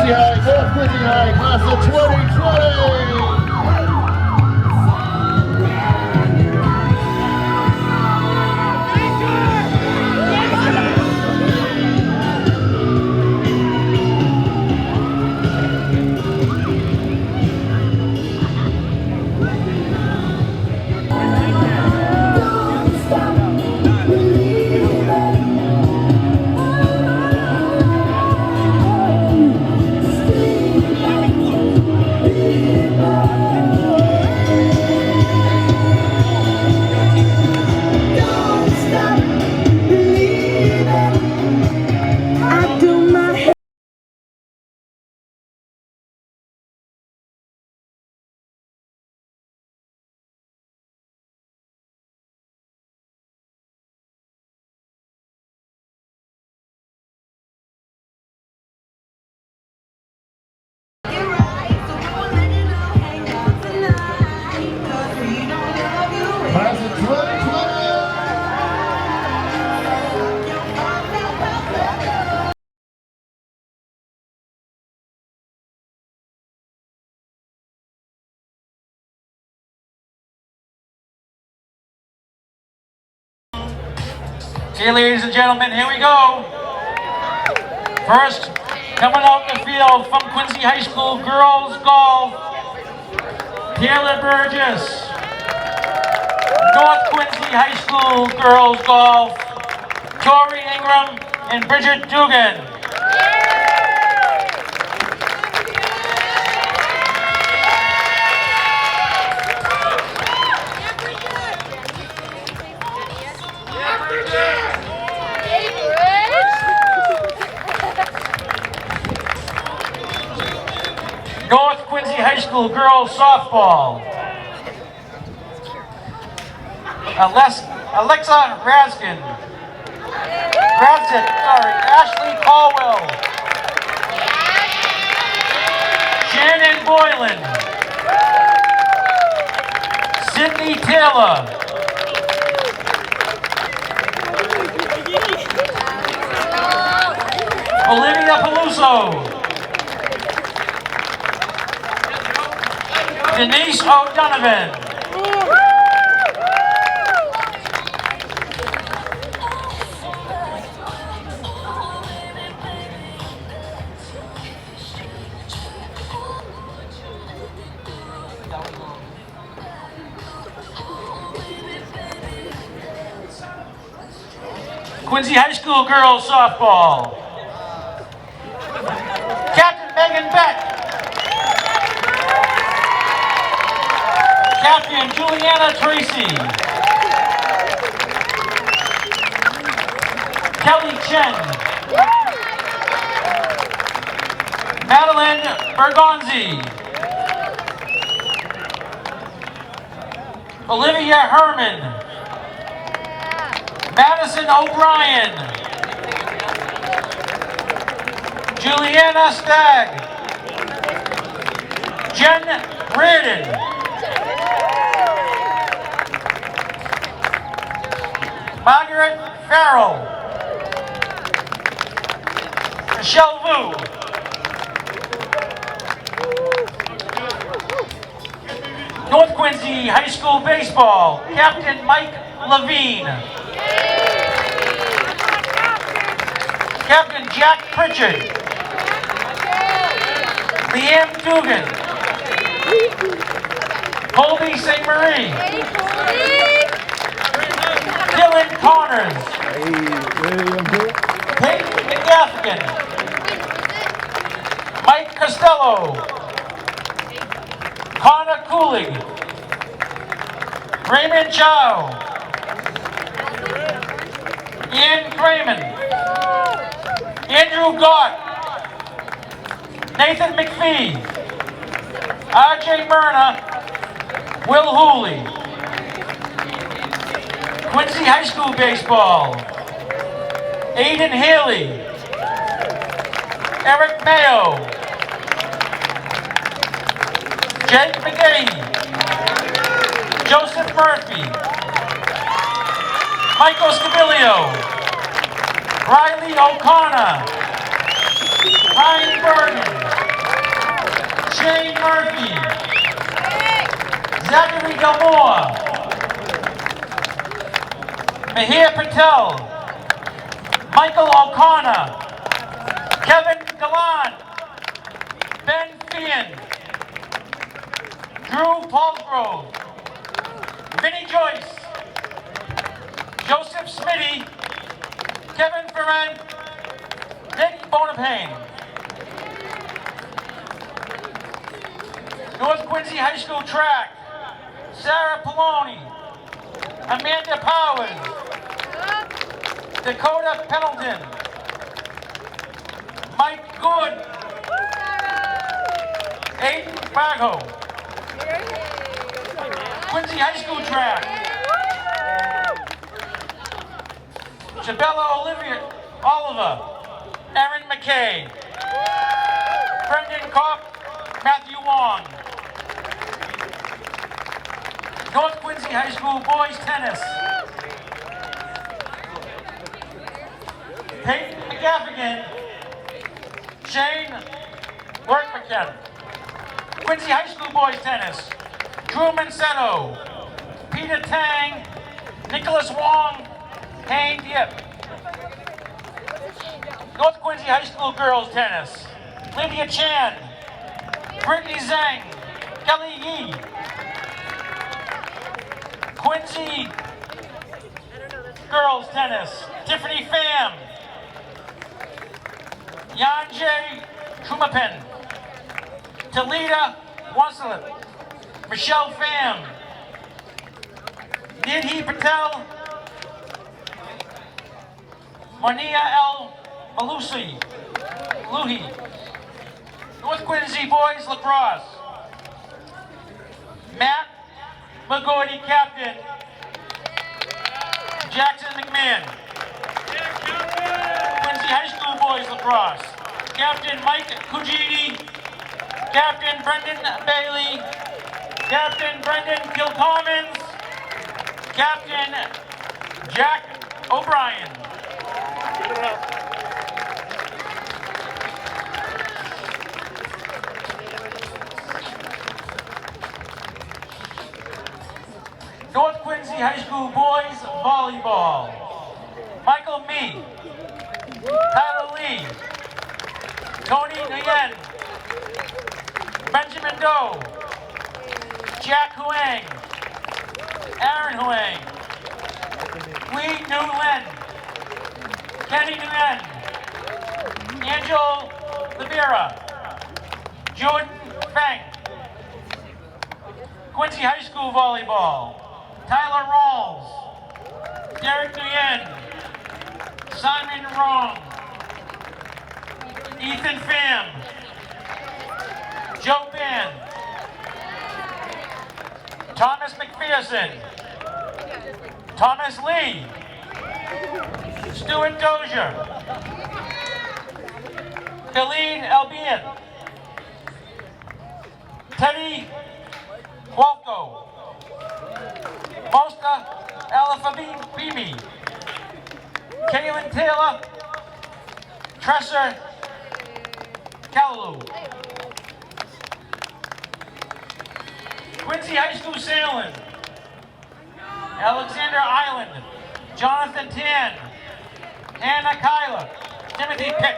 Quincy High, North Quincy High, class of 2020. Class of 2020. Okay, ladies and gentlemen, here we go. First, coming out the field from Quincy High School Girls Golf, Taylor Burgess. North Quincy High School Girls Golf, Tori Ingram and Bridget Dugan. North Quincy High School Girls Softball, Alexa Raskin, Ashley Caldwell, Shannon Boylan, Sydney Taylor, Olivia Peluso, Denise O'Donovan, Quincy High School Girls Softball, Captain Megan Beck, Captain Juliana Tracy, Kelly Chen, Madeline Bergonzi, Olivia Herman, Madison O'Brien, Juliana Stagg, Jen Reardon, Margaret Farrell, Michelle Vu, North Quincy High School Baseball, Captain Mike Levine, Captain Jack Pritchard, Leanne Dugan, Colby St. Marie, Dylan Connors, Peyton McGaffigan, Mike Costello, Connor Coolig, Raymond Chow, Ian Crayman, Andrew Gott, Nathan McPhee, R.J. Myrna, Will Hooley. Quincy High School Baseball, Aiden Haley, Eric Mayo, Jake McGahee, Joseph Murphy, Michael Scabilio, Riley O'Connor, Ryan Bergen, Gilmore, Mihir Patel, Michael O'Connor, Kevin Gallant, Ben Fian, Drew Paulsgrove, Vinnie Joyce, Joseph Smitty, Kevin Ferrand, Nick Bonapane. North Quincy High School track, Sarah Poloni, Amanda Powers, Dakota Pendleton, Mike Good, Aiden Fargo. Quincy High School track, Shabella Oliver, Aaron McKay, Brendan Kopp, Matthew Wong. North Quincy High School boys tennis, Peyton McGaffigan, Shane Workmckenna. Quincy High School boys tennis, Drew Mansetto, Peter Tang, Nicholas Wong, Hayne Yip. North Quincy High School girls tennis, Lydia Chan, Brittany Zhang, Kelly Yee. Quincy girls tennis, Tiffany Pham, Yanjay Trumapen, Talita Wansalit, Michelle Pham, Nidhi Patel, Monia L. Malusi, Luhi. North Quincy boys lacrosse, Matt McGordy, captain, Jackson McMahon. Quincy High School boys lacrosse, Captain Mike Kujidi, Captain Brendan Bailey, Captain Brendan Kilcommons, Captain Jack O'Brien. North Quincy High School boys volleyball, Michael Mee, Tyler Lee, Tony Nguyen, Benjamin Doe, Jack Huang, Aaron Huang, Lee Nu Lin, Kenny Nguyen, Angel Livera, Jordan Fang. Quincy High School volleyball, Tyler Rawls, Derek Nguyen, Simon Wrong, Ethan Pham, Joe Ban, Thomas McPherson, Thomas Lee, Stuart Dozier, Khalid Albion, Teddy Walco, Mosta Alafabibi, Kaylin Taylor, Tresser Kalalu. Quincy High School sailing, Alexander Island, Jonathan Tan, Anna Kyler, Timothy Pick.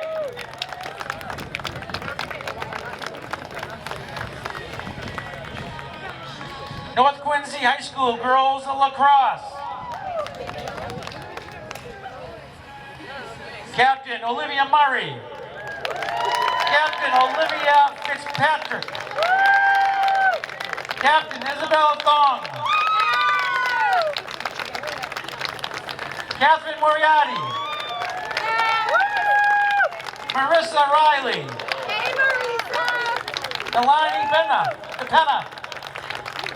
North Quincy High School girls lacrosse, Captain Olivia Murray, Captain Olivia Fitzpatrick, Captain Isabella Thong, Catherine Moriarty, Marissa Riley, Delaney Penna,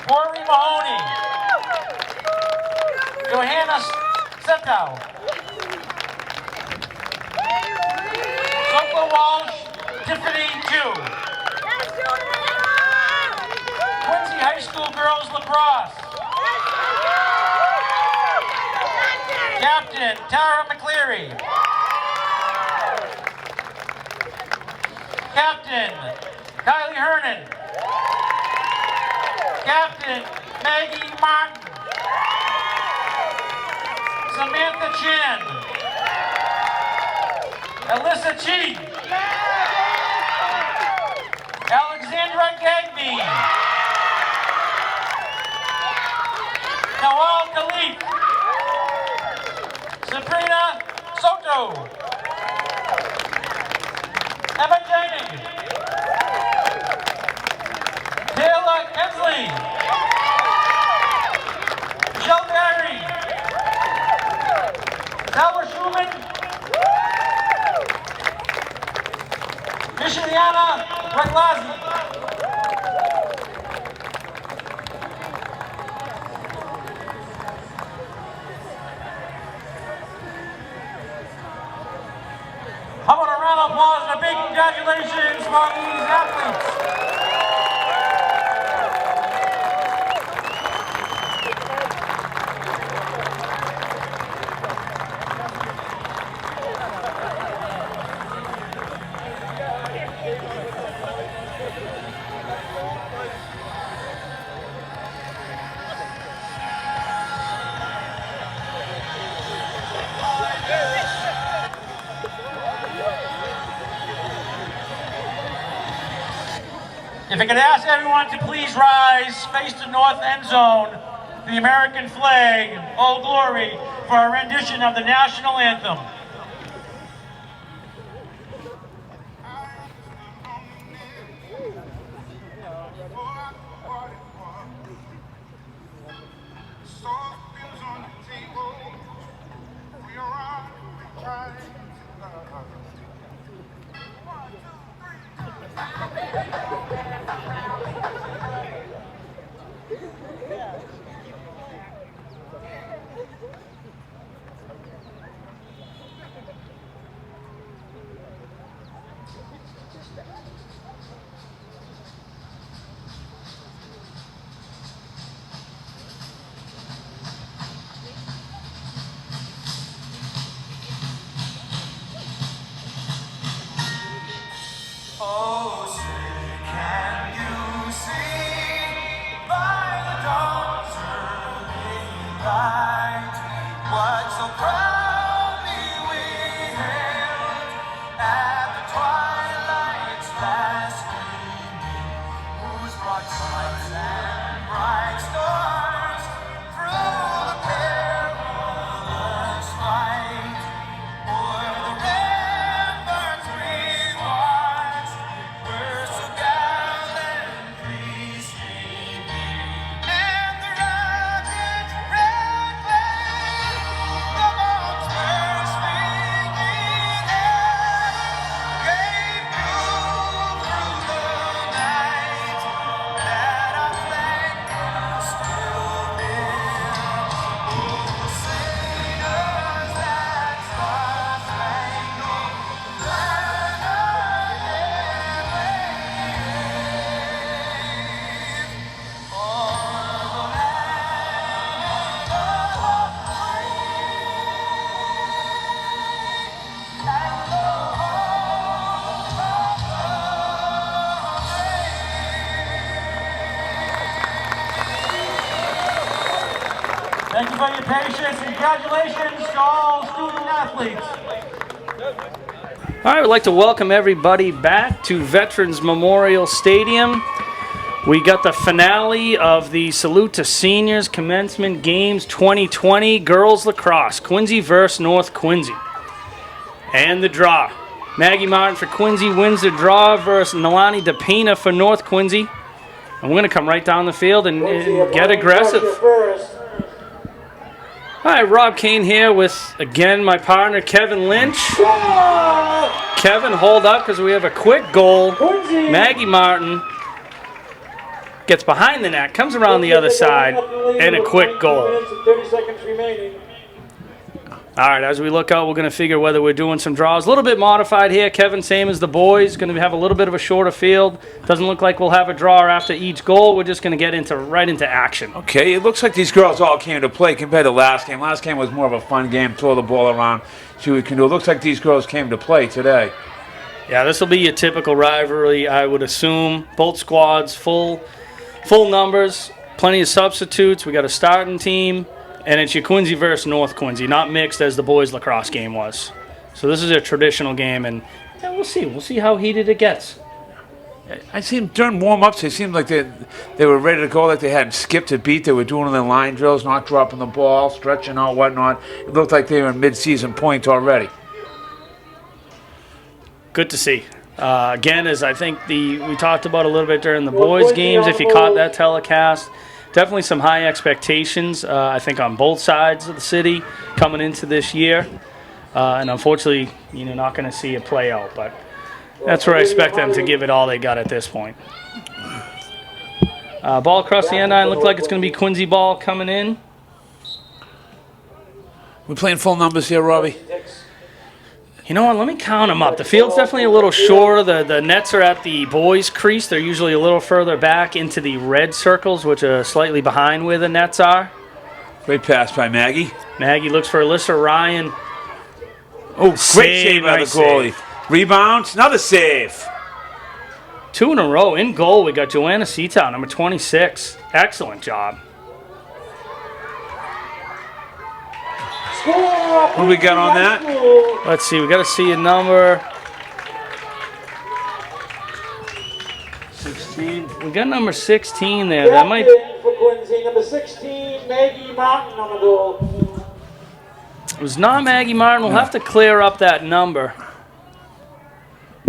Rory Mahoney, Johanna Setow, Sophia Walsh, Tiffany Jew. Quincy High School girls lacrosse, Captain Tara McCleary, Captain Kylie Hernan, Captain Maggie Martin. Samantha Chin. Alyssa Chi. Alexandra Gagby. Noel Khalif. Sabrina Soto. Emma Janey. Taylor Hensley. Michelle Barry. Tyler Schumann. Micheliana Reglazzi. How about a round of applause and a big congratulations for these athletes? If I could ask everyone to please rise, face the north end zone, the American flag, Old Glory, for a rendition of the national anthem. Oh, say, can you see by the dawn's early light what so proudly we hailed at the twilight's last gleaming, whose broad stripes and bright stars through the perilous fight o'er the ramparts we watched were so gallantly streaming, and the rugged red flag the bombs were swinging at gave proof through the night that our flag was still there. Oh, say does that star-spangled banner yet wave o'er the land of the free and the home of the brave. Thank you for your patience. Congratulations to all student athletes. All right, we'd like to welcome everybody back to Veterans Memorial Stadium. We got the finale of the Salute to Seniors Commencement Games 2020 Girls Lacrosse, Quincy versus North Quincy. And the draw. Maggie Martin for Quincy wins the draw versus Nalani DePina for North Quincy. And we're going to come right down the field and get aggressive. Hi, Rob Kane here with, again, my partner, Kevin Lynch. Kevin, hold up because we have a quick goal. Maggie Martin gets behind the net, comes around the other side, and a quick goal. 30 seconds remaining. All right, as we look out, we're going to figure whether we're doing some draws. A little bit modified here. Kevin, same as the boys, going to have a little bit of a shorter field. Doesn't look like we'll have a draw after each goal. We're just going to get right into action. Okay, it looks like these girls all came to play compared to last game. Last game was more of a fun game, throw the ball around, see what we can do. It looks like these girls came to play today. Yeah, this will be your typical rivalry, I would assume. Both squads, full numbers. plenty of substitutes. We got a starting team, and it's your Quincy versus North Quincy, not mixed as the boys lacrosse game was. So this is a traditional game, and yeah, we'll see. We'll see how heated it gets. I seen during warm-ups, they seemed like they were ready to go, like they hadn't skipped a beat. They were doing their line drills, not dropping the ball, stretching out, whatnot. It looked like they were in mid-season point already. Good to see. Again, as I think we talked about a little bit during the boys' games, if you caught that telecast, definitely some high expectations, I think, on both sides of the city coming into this year. And unfortunately, not going to see it play out. But that's where I expect them to give it all they got at this point. Ball across the end line. Looked like it's going to be Quincy ball coming in. We're playing full numbers here, Robbie. You know what? Let me count them up. The field's definitely a little shorter. The nets are at the boys' crease. They're usually a little further back into the red circles, which are slightly behind where the nets are. Great pass by Maggie. Maggie looks for Alyssa Ryan. Oh, great save by the goalie. Rebound, another save. 2 in a row. In goal, we got Joanna Seatow, number 26. Excellent job. What do we got on that? Let's see. We got to see a number. 16. We got number 16 there. That might. For Quincy, number 16, Maggie Martin on the goal. It was not Maggie Martin. We'll have to clear up that number.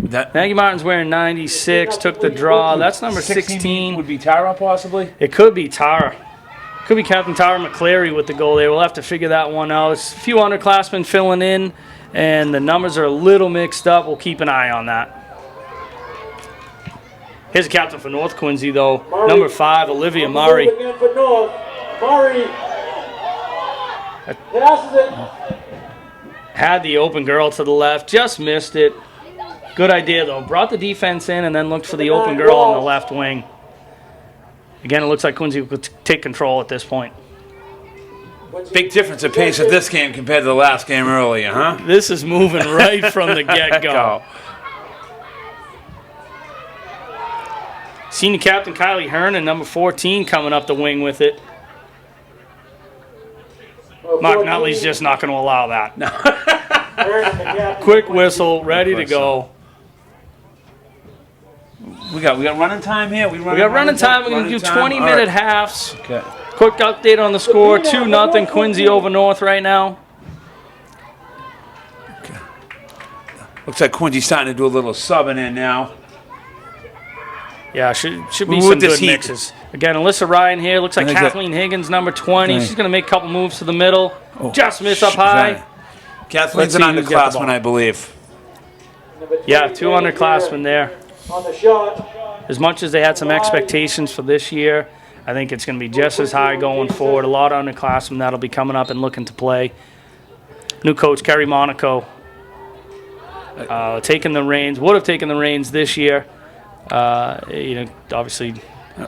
Maggie Martin's wearing 96. Took the draw. That's number 16. Would be Tara possibly. It could be Tara. Could be Captain Tara McCleary with the goal there. We'll have to figure that one out. There's a few underclassmen filling in, and the numbers are a little mixed up. We'll keep an eye on that. Here's a captain for North Quincy, though. Murray. Number 5, Olivia Murray. Again for North. Murray. Passes it. Had the open girl to the left. Just missed it. Good idea, though. Brought the defense in and then looked for the open girl on the left wing. Again, it looks like Quincy could take control at this point. Big difference of pace of this game compared to the last game earlier, huh? This is moving right from the get-go. Senior captain Kylie Hernan, number 14, coming up the wing with it. Mark Nutley's just not going to allow that. Quick whistle, ready to go. We got running time here. We got running time. We're going to do 20-minute halves. Okay. Quick update on the score. 2-0 Quincy over North right now. Okay. Looks like Quincy's starting to do a little subbing in now. Yeah, should be some good mixes. Again, Alyssa Ryan here. Looks like Kathleen Higgins, number 20. Okay. She's going to make a couple moves to the middle. Oh, just miss up high. Kathleen's an underclassman, I believe. Yeah, 2 underclassmen there. On the shot. As much as they had some expectations for this year, I think it's going to be just as high going forward. A lot of underclassmen that'll be coming up and looking to play. New coach, Kerry Monaco, taking the reins. Would have taken the reins this year. Obviously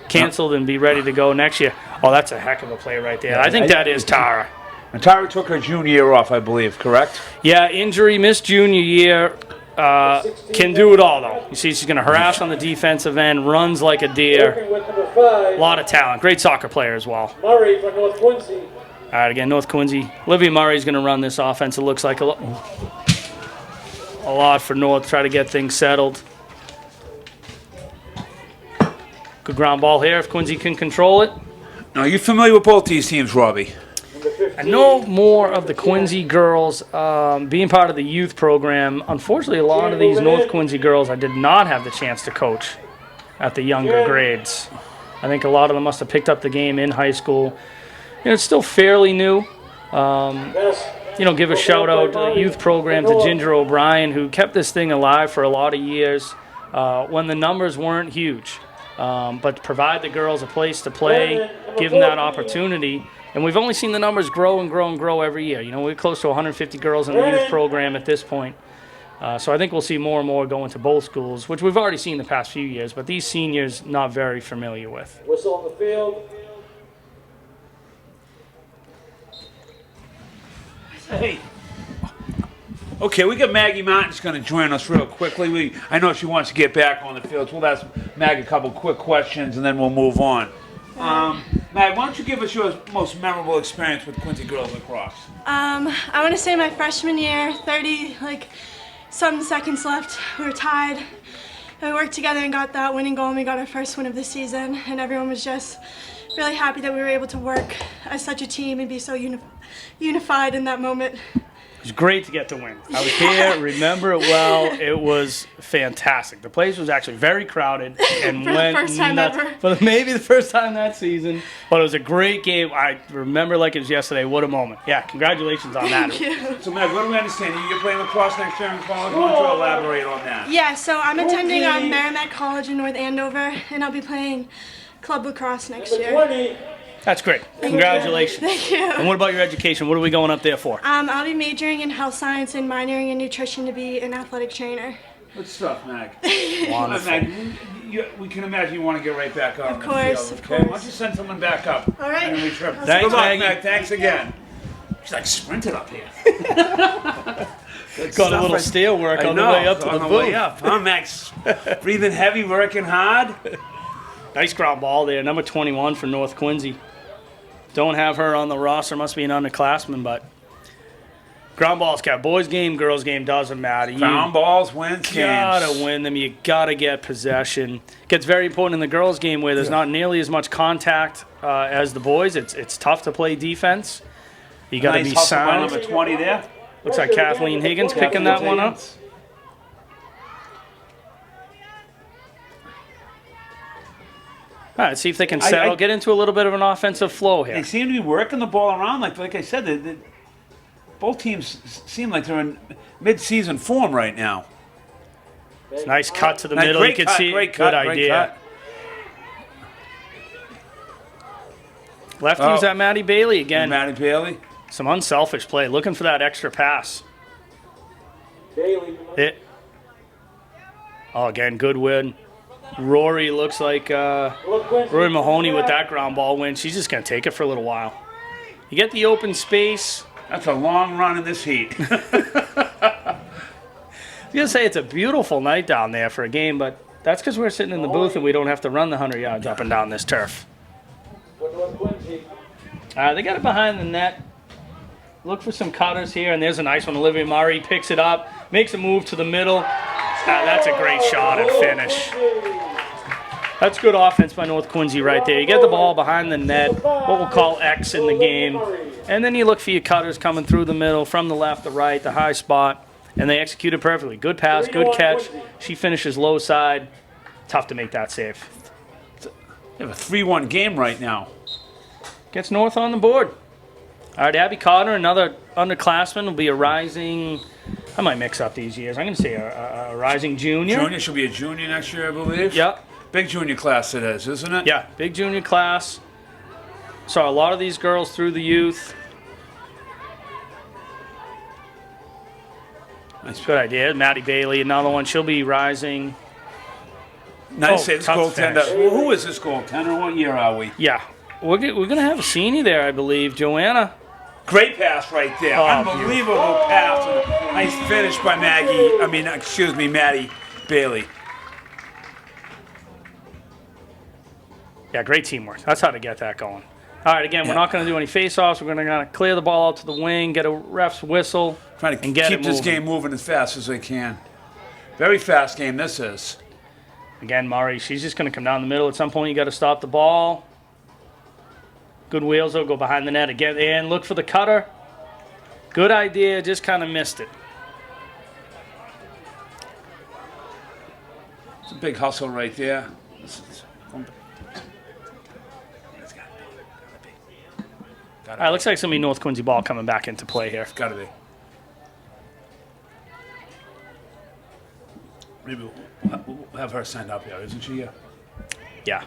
canceled and be ready to go next year. Oh, that's a heck of a play right there. I think that is Tara. And Tara took her junior year off, I believe, correct? Yeah, injury, missed junior year. Can do it all, though. You see, she's going to harass on the defensive end, runs like a deer. A lot of talent. Great soccer player as well. Murray for North Quincy. All right, again, North Quincy. Olivia Murray's going to run this offense. It looks like a lot for North. Try to get things settled. Good ground ball here if Quincy can control it. Now, are you familiar with both these teams, Robbie? I know more of the Quincy girls being part of the youth program. Unfortunately, a lot of these North Quincy girls I did not have the chance to coach at the younger grades. I think a lot of them must have picked up the game in high school. It's still fairly new. Give a shout out to the youth program to Ginger O'Brien, who kept this thing alive for a lot of years when the numbers weren't huge. But provide the girls a place to play, give them that opportunity. And we've only seen the numbers grow and grow and grow every year. We're close to 150 girls in the youth program at this point. So I think we'll see more and more going to both schools, which we've already seen the past few years, but these seniors not very familiar with. Whistle on the field. Hey. Okay, we got Maggie Martin's going to join us real quickly. I know she wants to get back on the field, so we'll ask Maggie a couple quick questions, and then we'll move on. Matt, why don't you give us your most memorable experience with Quincy girls lacrosse? I want to say my freshman year, 30 some seconds left. We were tied. And we worked together and got that winning goal, and we got our first win of the season. And everyone was just really happy that we were able to work as such a team and be so unified in that moment. It was great to get the win. I was here, remember it well. It was fantastic. The place was actually very crowded and For the went first time nuts. ever. For maybe the first time that season, but it was a great game. I remember like it was yesterday. What a moment! Yeah, congratulations on that. Thank you. So, Matt, what do we understand? You're playing lacrosse next year in college. Why don't you elaborate on that? Yeah, so I'm attending Merrimack College in North Andover, and I'll be playing club lacrosse next year. 20. That's great. Congratulations. Thank you. And what about your education? What are we going up there for? I'll be majoring in health science and minoring in nutrition to be an athletic trainer. Good stuff, Mac. Wonderful. Mac, we can imagine you want to get right back up. Of course, of Okay, course. why don't you send someone back up? All right. And we trip. Thanks, Good luck, Maggie. Mac. Thanks again. She's like sprinted up here. Got a little steel work on the way up to on the way booth. up. Huh, Max? Breathing heavy, working hard. Nice ground ball there. Number 21 for North Quincy. Don't have her on the roster. Must be an underclassman, but ground balls count. Boys game, girls game, doesn't matter. Ground balls wins You gotta games. win them. You gotta get possession. Gets very important in the girls game where there's not nearly as much contact as the boys. It's tough to play defense. You gotta Nice be hustle by sound. number 20 there. Looks like Kathleen Higgins picking that one up. All right, see if they can settle. Get into a little bit of an offensive flow They here. seem to be working the ball around. Like I said, both teams seem like they're in mid-season form right now. It's a nice cut to the Nice, middle. great You can cut, see great good cut, great idea. Left use that Maddie Bailey again. Matty Bailey. Some unselfish play, looking for that extra pass. Bailey. Oh, again, good win. Rory looks like Rory Mahoney with that ground ball win. She's just going to take it for a little while. You get the open space. That's a long run in this heat. I was going to say it's a beautiful night down there for a game, but that's because we're sitting in the booth and we don't have to run the 100 yards up and down this turf. They got it behind the net. Look for some cutters here, and there's a nice one. Olivia Murray picks it up, makes a move to the middle. That's a great shot and finish. That's good offense by North Quincy right there. You get the ball behind the net, what we'll call X in the game, and then you look for your cutters coming through the middle, from the left, the right, the high spot, and they execute it perfectly. Good pass, good catch. She finishes low side. Tough to make that save. They have a 3-1 game right now. Gets North on the board. All right, Abby Cotter, another underclassman, will be a rising. I might mix up these years. I'm going to say a rising junior. Junior should be a junior next year, I believe. Yep. Big junior class it is, isn't it? Yeah, big junior class. Saw a lot of these girls through the youth. Nice. Good idea. Maddie Bailey, another one. She'll be rising. Nice Oh, save. This tough goaltender. finish. Who is this goaltender? What year are we? Yeah. We're going to have a senior there, I believe. Joanna. Great pass right there. Oh, Unbelievable pass. And a nice finish by Maddie Bailey. Yeah, great teamwork. That's how to get that going. All right, again, we're not going to do any face-offs. We're going to clear the ball out to the wing, get a ref's whistle, Trying to and get keep it this moving. game moving as fast as they can. Very fast game this is. Again, Murray, she's just going to come down the middle. At some point, you got to stop the ball. Good wheels, though. Go behind the net again. And look for the cutter. Good idea. Just kind of missed it. It's a big hustle right there. All right, looks like some North Quincy ball coming back into play here. Gotta be. Maybe we'll have her send up here, isn't she? Yeah. Yeah.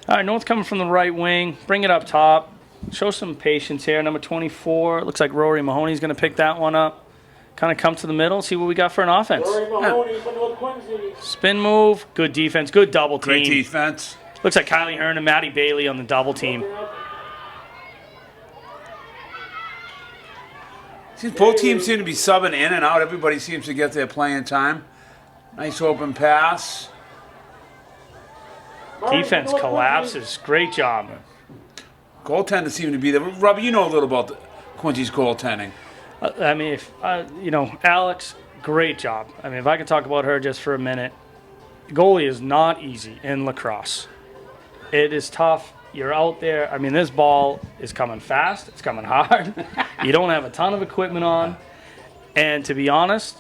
All right, North coming from the right wing. Bring it up top. Show some patience here. Number 24. Looks like Rory Mahoney's going to pick that one up. Kind of come to the middle, see what we got for an offense. Rory Mahoney for North Quincy. Spin move. Good defense. Good double team. Great defense. Looks like Kylie Hearn and Maddie Bailey on the double team. Both teams seem to be subbing in and out. Everybody seems to get their playing time. Nice open pass. Defense collapses. Great job. Goaltenders seem to be there. Robbie, you know a little about Quincy's goaltending. I mean, if Alex, great job. I mean, if I can talk about her just for a minute, goalie is not easy in lacrosse. It is tough. You're out there. I mean, this ball is coming fast. It's coming hard. You don't have a ton of equipment on. And to be honest,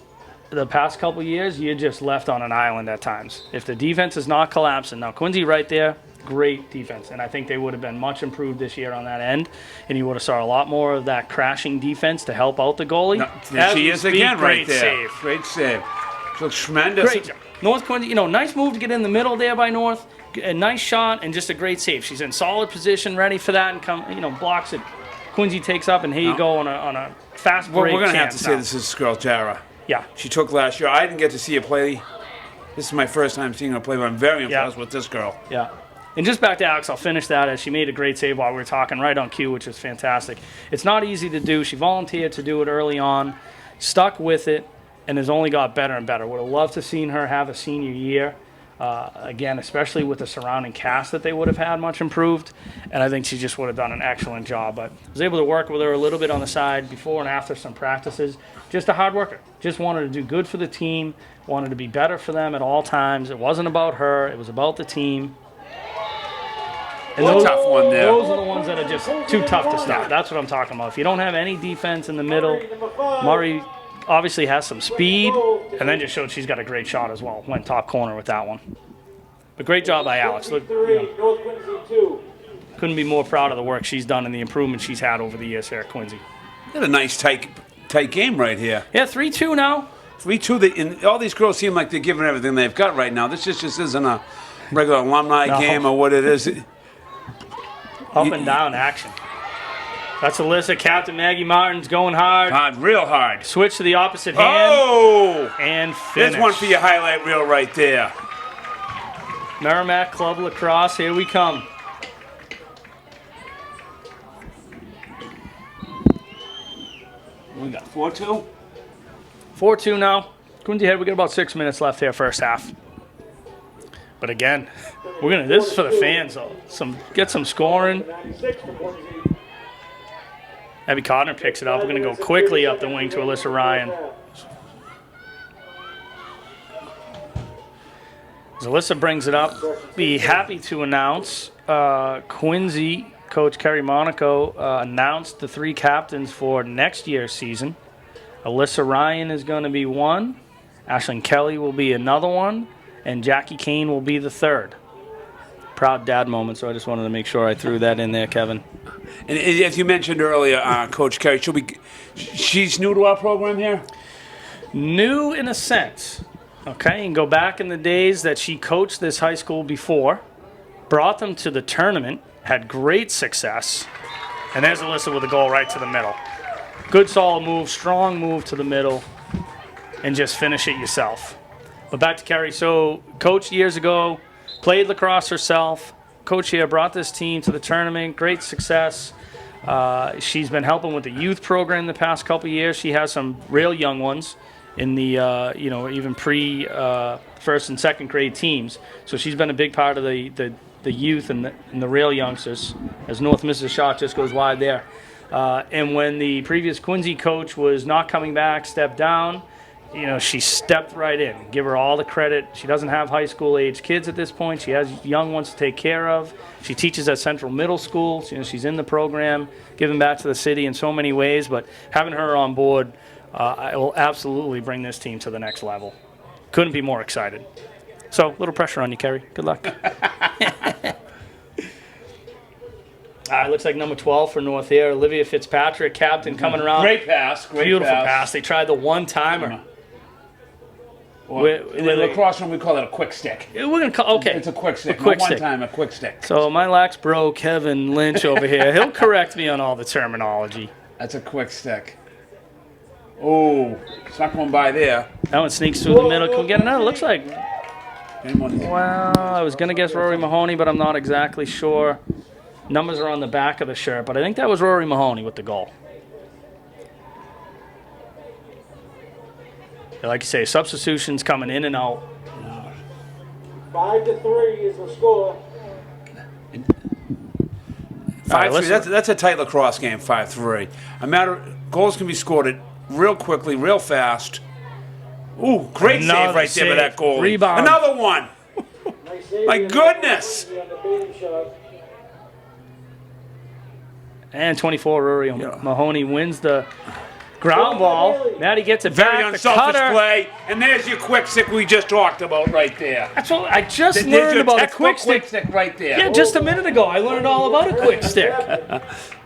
the past couple of years, you're just left on an island at times. If the defense is not collapsing. Now, Quincy right there, great defense. And I think they would have been much improved this year on that end. And you would have saw a lot more of that crashing defense to help out the goalie. No, there she is again right there. Save. Great save. She looks tremendous. Great job. North Quincy, nice move to get in the middle there by North. A nice shot and just a great save. She's in solid position, ready for that, and blocks it. Quincy takes up, and here you go on a fast break. We're going to have to chance say now. this is this girl, Jara. Yeah. She took last year. I didn't get to see her play. This is my first time seeing her play, but I'm very impressed with this girl. Yeah. And just back to Alex, I'll finish that as she made a great save while we were talking, right on cue, which is fantastic. It's not easy to do. She volunteered to do it early on, stuck with it, and has only got better and better. Would have loved to seen her have a senior year. Again, especially with the surrounding cast that they would have had much improved. And I think she just would have done an excellent job. But I was able to work with her a little bit on the side before and after some practices. Just a hard worker. Just wanted to do good for the team. Wanted to be better for them at all times. It wasn't about her. It was about the team. And That's a tough one there. Those are the ones that are just too tough to stop. That's what I'm talking about. If you don't have any defense in the middle, Murray obviously has some speed, and then just showed she's got a great shot as well. Went top corner with that one. But great job by Alex. Look, North Quincy 2. couldn't be more proud of the work she's done and the improvement she's had over the years here at Quincy. Got a nice tight game right here. Yeah, 3-2 now. 3-2. And all these girls seem like they're giving everything they've got right now. This just isn't a regular alumni game or what it is. Up and down action. That's Alyssa. Captain Maggie Martin's going hard. Hard, real hard. Switch to the opposite hand. Oh! And finish. There's one for your highlight reel right there. Merrimack Club Lacrosse, here we come. We got 4-2. 4-2 now. Quincy Head, we got about 6 minutes left here, first half. But again, this is for the fans though. Get some scoring. 96 for Quincy. Abby Codner picks it up. We're going to go quickly up the wing to Alyssa Ryan. As Alyssa brings it up, be happy to announce Quincy coach Kerry Monaco announced the 3 captains for next year's season. Alyssa Ryan is going to be one, Ashlyn Kelly will be another one, and Jackie Kane will be the third. Proud dad moment, so I just wanted to make sure I threw that in there, Kevin. And as you mentioned earlier, Coach Kerry, she's new to our program here? New in a sense. Okay, you can go back in the days that she coached this high school before, brought them to the tournament, had great success, and there's Alyssa with a goal right to the middle. Good solid move, strong move to the middle, and just finish it yourself. But back to Kerry. So, coached years ago, played lacrosse herself. Coach here brought this team to the tournament, great success. She's been helping with the youth program the past couple of years. She has some real young ones in the, even pre first and second grade teams. So she's been a big part of the youth and the real youngsters, as North misses a shot, just goes wide there. And when the previous Quincy coach was not coming back, stepped down, she stepped right in. Give her all the credit. She doesn't have high school age kids at this point. She has young ones to take care of. She teaches at Central Middle School. She's in the program, giving back to the city in so many ways. But having her on board, I will absolutely bring this team to the next level. Couldn't be more excited. So, a little pressure on you, Kerry. Good luck. Looks like number 12 for North here. Olivia Fitzpatrick, captain, coming around. Great pass. Beautiful pass. They tried the one-timer. In the lacrosse room, we call it a quick stick. We're gonna call It's a quick stick. A quick Not stick. one time, a quick stick. So my lax bro Kevin Lynch over here, he'll correct me on all the terminology. That's a quick stick. Oh, it's not going by there. That one sneaks through the middle. Can we get another? Looks like, Anyone? well, I was gonna guess Rory Mahoney, but I'm not exactly sure. Numbers are on the back of the shirt, but I think that was Rory Mahoney with the goal. Like you say, substitutions coming in and out. 5-3 is the score. 5-3. That's a tight lacrosse game. 5-3. Goals can be scored real quickly, real fast. Ooh, great save Another right there by that goal. Rebound. Another one. Nice save My on the goodness. on the baiting shot. And 24, Rory Mahoney wins the ground ball. Maddie gets it Very back. The unselfish cutter. play. And there's your quick stick we just talked about right there. That's what I just There's learned your about a textbook quick stick. right there. Yeah, just a minute ago, I learned all about a quick stick.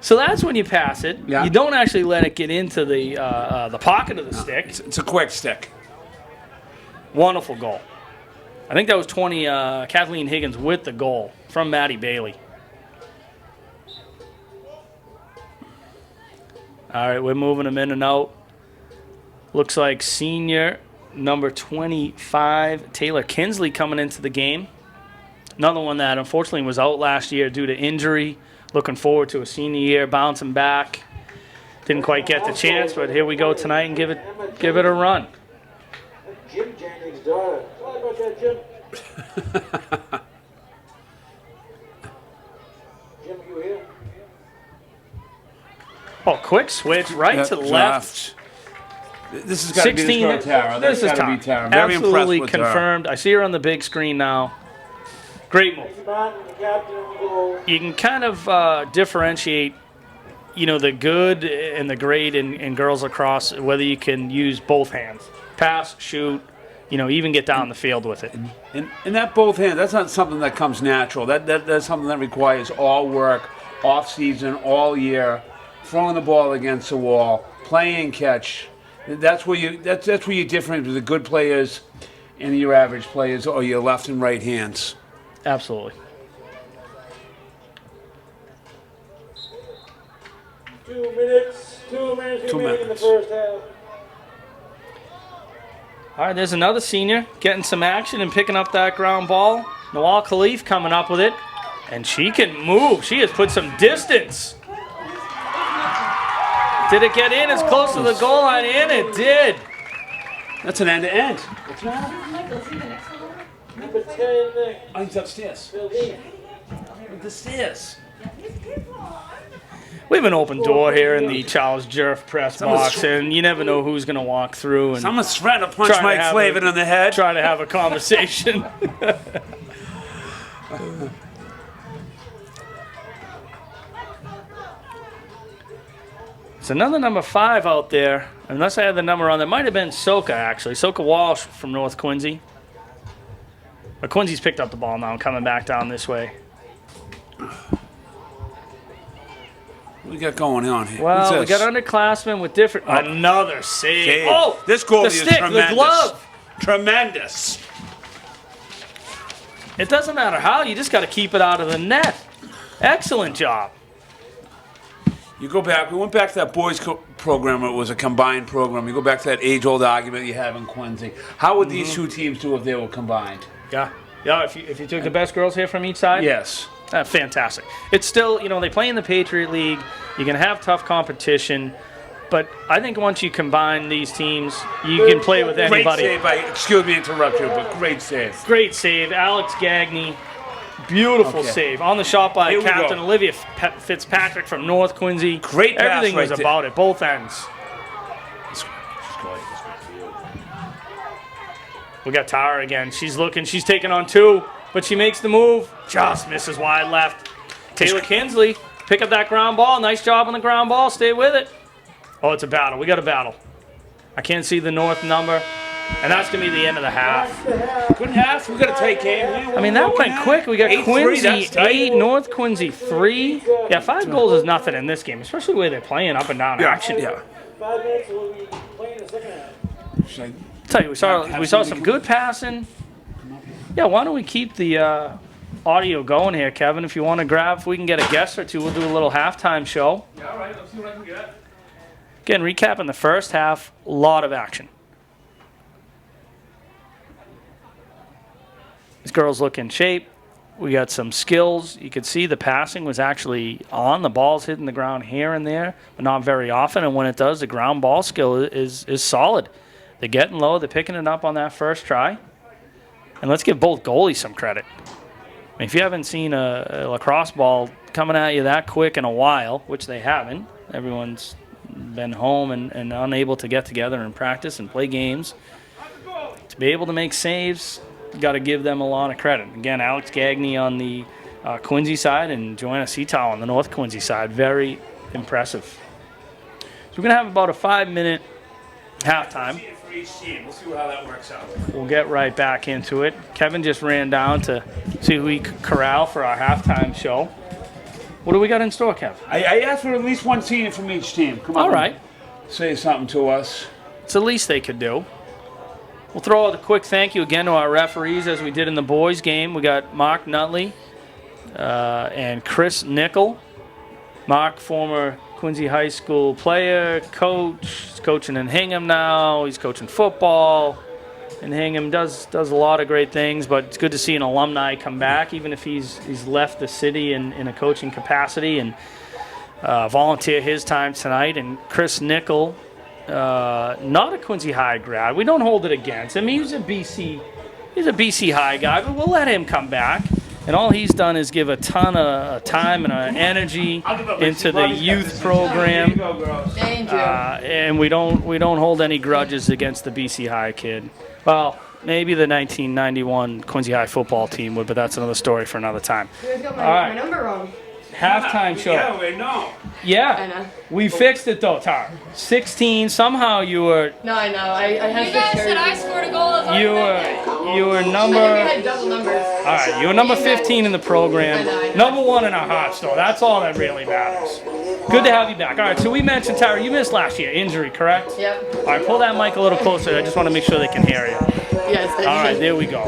So that's when you pass it. Yeah. You don't actually let it get into the pocket of the stick. It's a quick stick. Wonderful goal. I think that was 20. Kathleen Higgins with the goal from Maddie Bailey. All right, we're moving them in and out. Looks like senior number 25, Taylor Kinsley, coming into the game. Another one that unfortunately was out last year due to injury. Looking forward to a senior year, bouncing back. Didn't quite get the chance, but here we go tonight and give it a run. Jim Jennings' daughter. Sorry about that, Jim. Jim, you here? Oh, quick switch right to the left. This has got to be 16. this girl, Tara. This is That's gotta Tara. be Tara. Very Absolutely impressed with confirmed. I see her on the big screen now. Great move. Martin, the captain of the goal. You can kind of differentiate, the good and the great in girls lacrosse, whether you can use both hands, pass, shoot, even get down the field with it. And that both hands, that's not something that comes natural. That's something that requires all work, off season, all year, throwing the ball against the wall, playing catch. That's where you differentiate the good players and your average players, or your left and right hands. Absolutely. 2 minutes. 2 minutes 2 remaining in the minutes. first half. All right, there's another senior getting some action and picking up that ground ball. Nawal Khalif coming up with it, and she can move. She has put some distance. Did it get in as close to the goal line? In it did. That's an end-to-end. Number 10, Oh, he's upstairs. Philly. The stairs. We have an open door here in the Charles Jerf press Someone's box, and you never know who's going to walk through and Someone's threatening to punch Trying to Mike have Flavin a- in the head. try to have a conversation. It's another number 5 out there. Unless I had the number on, that might have been Soka, actually. Soka Walsh from North Quincy. But Quincy's picked up the ball now and coming back down this way. What we got going on here? Well, we What's got this? underclassmen with different. Another save. Save. Oh, This goal the is stick, tremendous. the glove. Tremendous. It doesn't matter how, you just got to keep it out of the net. Excellent job. You go back. We went back to that boys' program. It was a combined program. You go back to that age-old argument you have in Quincy. How would these two teams do if they were combined? Yeah. Yeah, if you took the best girls here from each side? Yes. Fantastic. It's still, they play in the Patriot League. You're going to have tough competition. But I think once you combine these teams, you can play with Great anybody. save. Excuse me, to interrupt you, but great save. Great save. Alex Gagne. Beautiful Okay. save. On the shot by Here we Captain go. Olivia Fitzpatrick from North Quincy. Great pass Everything was right there. about it, both ends. We got Tara again. She's looking. She's taking on 2, but she makes the move. Just misses wide left. Taylor Kinsley, pick up that ground ball. Nice job on the ground ball. Stay with it. Oh, it's a battle. We got a battle. I can't see the North number, and that's going to be the end of the half. Good half. We got a tight game. I mean, that went quick. We got 8-3, Quincy that's tight. 8, North Quincy 3. Yeah, 5 goals is nothing in this game, especially the way they're playing up and down action. Yeah. 5 minutes, we'll be playing the second half. Tell you, we saw some good passing. Yeah, why don't we keep the audio going here, Kevin? If you want to grab, if we can get a guest or two, we'll do a little halftime show. Yeah, all right. Let's see what I can get. Again, recapping the first half, a lot of action. This girl's look in shape. We got some skills. You could see the passing was actually on. The ball's hitting the ground here and there, but not very often. And when it does, the ground ball skill is solid. They're getting low. They're picking it up on that first try. And let's give both goalies some credit. I mean, if you haven't seen a lacrosse ball coming at you that quick in a while, which they haven't, everyone's been home and unable to get together and practice and play games. To be able to make saves, you got to give them a lot of credit. Again, Alex Gagne on the Quincy side and Joanna Setow on the North Quincy side. Very impressive. So we're going to have about a 5-minute halftime. For each team. We'll see how that works out. We'll get right back into it. Kevin just ran down to see who we could corral for our halftime show. What do we got in store, Kev? I asked for at least one senior from each team. Come on. All right. Say something to us. It's the least they could do. We'll throw out a quick thank you again to our referees as we did in the boys' game. We got Mark Nutley and Chris Nickel. Mark, former Quincy High School player, coach. He's coaching in Hingham now. He's coaching football in Hingham. Does a lot of great things, but it's good to see an alumni come back, even if he's left the city in a coaching capacity and volunteer his time tonight. And Chris Nickel, not a Quincy High grad. We don't hold it against him. He's a BC High guy, but we'll let him come back. And all he's done is give a ton of time and energy into the youth program. Thank you. And we don't hold any grudges against the BC High kid. Well, maybe the 1991 Quincy High football team would, but that's another story for another time. You guys got All right. my number wrong. Halftime show. Yeah, we know. Yeah. I know. We fixed it though, Tara. 16. Somehow you were No, I know. I had You guys to said I scored a goal. you were number. I think we had double numbers. All right, you were number 15 in the program. I know. Number 1 in our hearts, though. That's all that really matters. Good to have you back. All right, so we mentioned, Tara, you missed last year. Injury, correct? Yep. All right, pull that mic a little closer. I just want to make sure they can hear you. Yes. All right, there we go.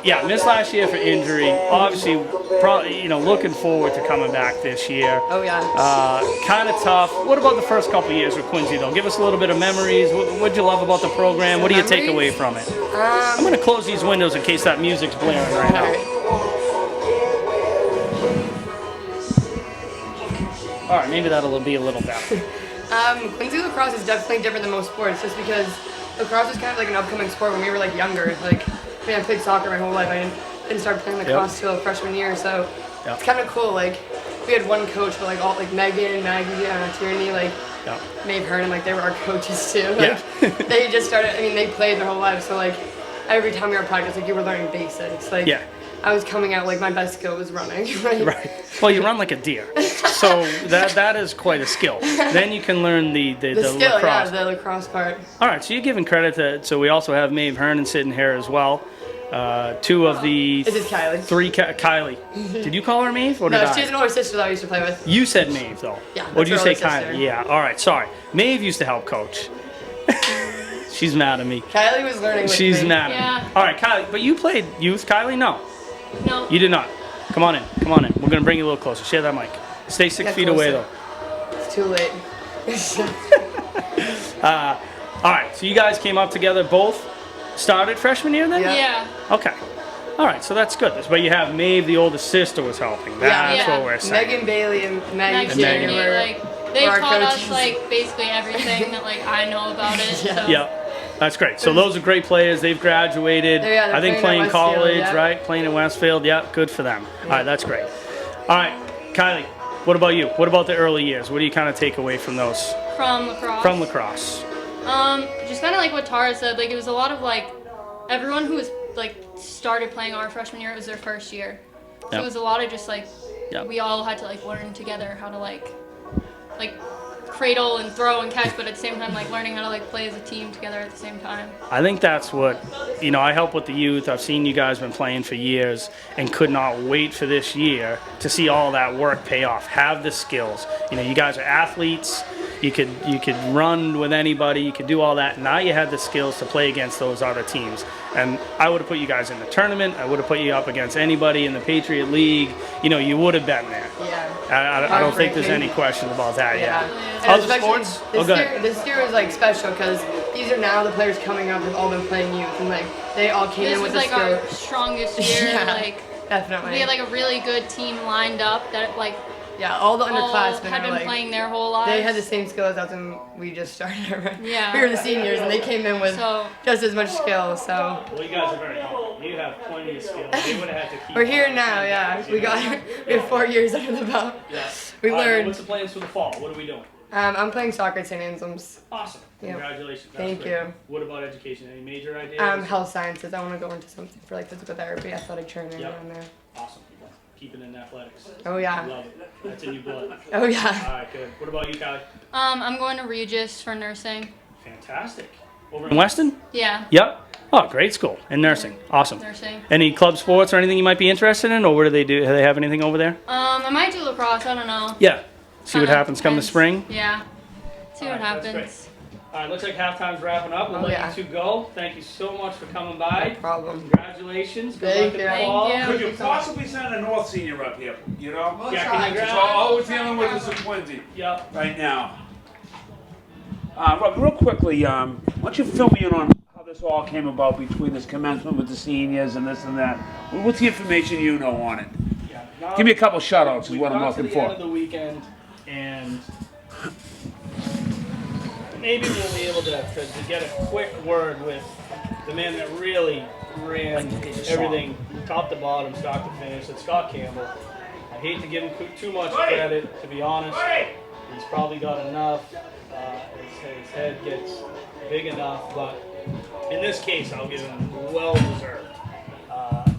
Yeah, missed last year for injury. Obviously, probably, looking forward to coming back this year. Oh yeah. Kind of tough. What about the first couple years with Quincy, though? Give us a little bit of memories. What'd you love about the program? What do you take away from it? I'm going to close these windows in case that music's blaring right now. All right, maybe that'll be a little better. Quincy lacrosse is definitely different than most sports, just because lacrosse is kind of like an upcoming sport when we were like younger. I played soccer my whole life. I didn't start playing lacrosse till freshman year, so it's kind of cool. We had one coach, but Megan, Maggie, Tierney, Maeve Hernan, they were our coaches too. They just started. They played their whole lives, so every time we were at practice, you were learning basics. I was coming out my best skill was running. Right. Well, you run like a deer, so that is quite a skill. Then you can learn the skill, lacrosse. the lacrosse part. All right, so you're giving credit to. So we also have Maeve Hernan sitting here as well. 2 of the This is Kylie. 3 Kylie. Did you call her Maeve or did No, I? she has an older sister that I used to play with. You said Maeve though. Yeah, Or did you that's say her older Kylie? sister. Yeah. All right. Sorry. Maeve used to help coach. She's mad at me. Kylie was learning with She's me. mad at Yeah. me. All right, Kylie. But you played youth, Kylie? No, No. you did not. Come on in. Come on in. We're gonna bring you a little closer. Share that mic. Stay 6 Get feet away closer. though. It's too late. All right. So you guys came up together. Both started freshman year then. Yeah. Yeah. Okay. All right, so that's good. But you have Maeve, the older sister, was helping. That's Yeah. what we're saying. Megan Bailey and Maggie Next Tierney year, were they our taught coaches. us basically everything that I know about it. Yeah. So. Yep, that's great. So those are great players. They've graduated. Yeah, they're I think playing playing at Westfield, college, yeah. right? Playing in Westfield. Yep, good for them. All right, that's great. All right, Kylie, what about you? What about the early years? What do you kind of take away from those? From lacrosse. From lacrosse. Just kind of like what Tara said. It was a lot of everyone who was started playing our freshman year. It was their first year. So Yep. it was a lot of just Yep. we all had to learn together how to cradle and throw and catch, but at the same time learning how to play as a team together at the same time. I think that's what, I help with the youth. I've seen you guys been playing for years and could not wait for this year to see all that work pay off. Have the skills. You guys are athletes. You could run with anybody. You could do all that. Now you had the skills to play against those other teams. And I would have put you guys in the tournament. I would have put you up against anybody in the Patriot League. You would have been there. Yeah. I don't think there's any question about that. Yeah. Yeah. Other especially sports? This, Oh, go year, ahead. this year was special because these are now the players coming up have all been playing youth and they all came This in was with the our skill. strongest year. Yeah. Definitely. We had a really good team lined up that Yeah, all the underclassmen had are been like, playing their whole lives. they had the same skill as us, and we just started. Yeah. We were the seniors, and they came in with So- just as much skill. So Well, you guys are very humble. You have plenty of skill. They would have had to keep. we're here now. Yeah, we have 4 years under the belt. Yeah. We All right, learned. what's the plans for the fall? What are we doing? I'm playing soccer at St. Anselm's. Awesome. Yeah. Congratulations. That's Thank great. you. What about education? Any major ideas? Health sciences. I want to go into something for like physical therapy, athletic training Yep. down there. Awesome. Keep it in athletics. Oh yeah. Love it. That's in your blood. Oh yeah. All right, good. What about you, Kylie? I'm going to Regis for nursing. Fantastic. Over in Weston? Yeah, Yep. Oh, great school. In nursing. Awesome. nursing. Any club sports or anything you might be interested in, or what do they do? Do they have anything over there? I might do lacrosse. I don't know. Yeah. See what Kinda happens come the depends. spring. Yeah. See what All right, that's happens. All right, looks like halftime's wrapping up. We'll Oh, let yeah. you two go. Thank you so much for coming by. No problem. Congratulations. Good Thank luck you. in the fall. Thank Could you possibly send a North senior up here? You know? Yeah, can you grab? All we're dealing with is a Quincy Yep. right now. Rob, real quickly, why don't you fill me in on how this all came about between this commencement with the seniors and this and that? What's the information you know on it? Yeah. Now, Give me a couple shout-outs is we've what I'm got looking to the end for. of the weekend, and maybe we'll be able to get a quick word with the man that really ran everything top to bottom, start to finish. It's Scott Campbell. I hate to give him too much credit, to be honest. He's probably got enough. His head gets big enough, but in this case, I'll give him well deserved.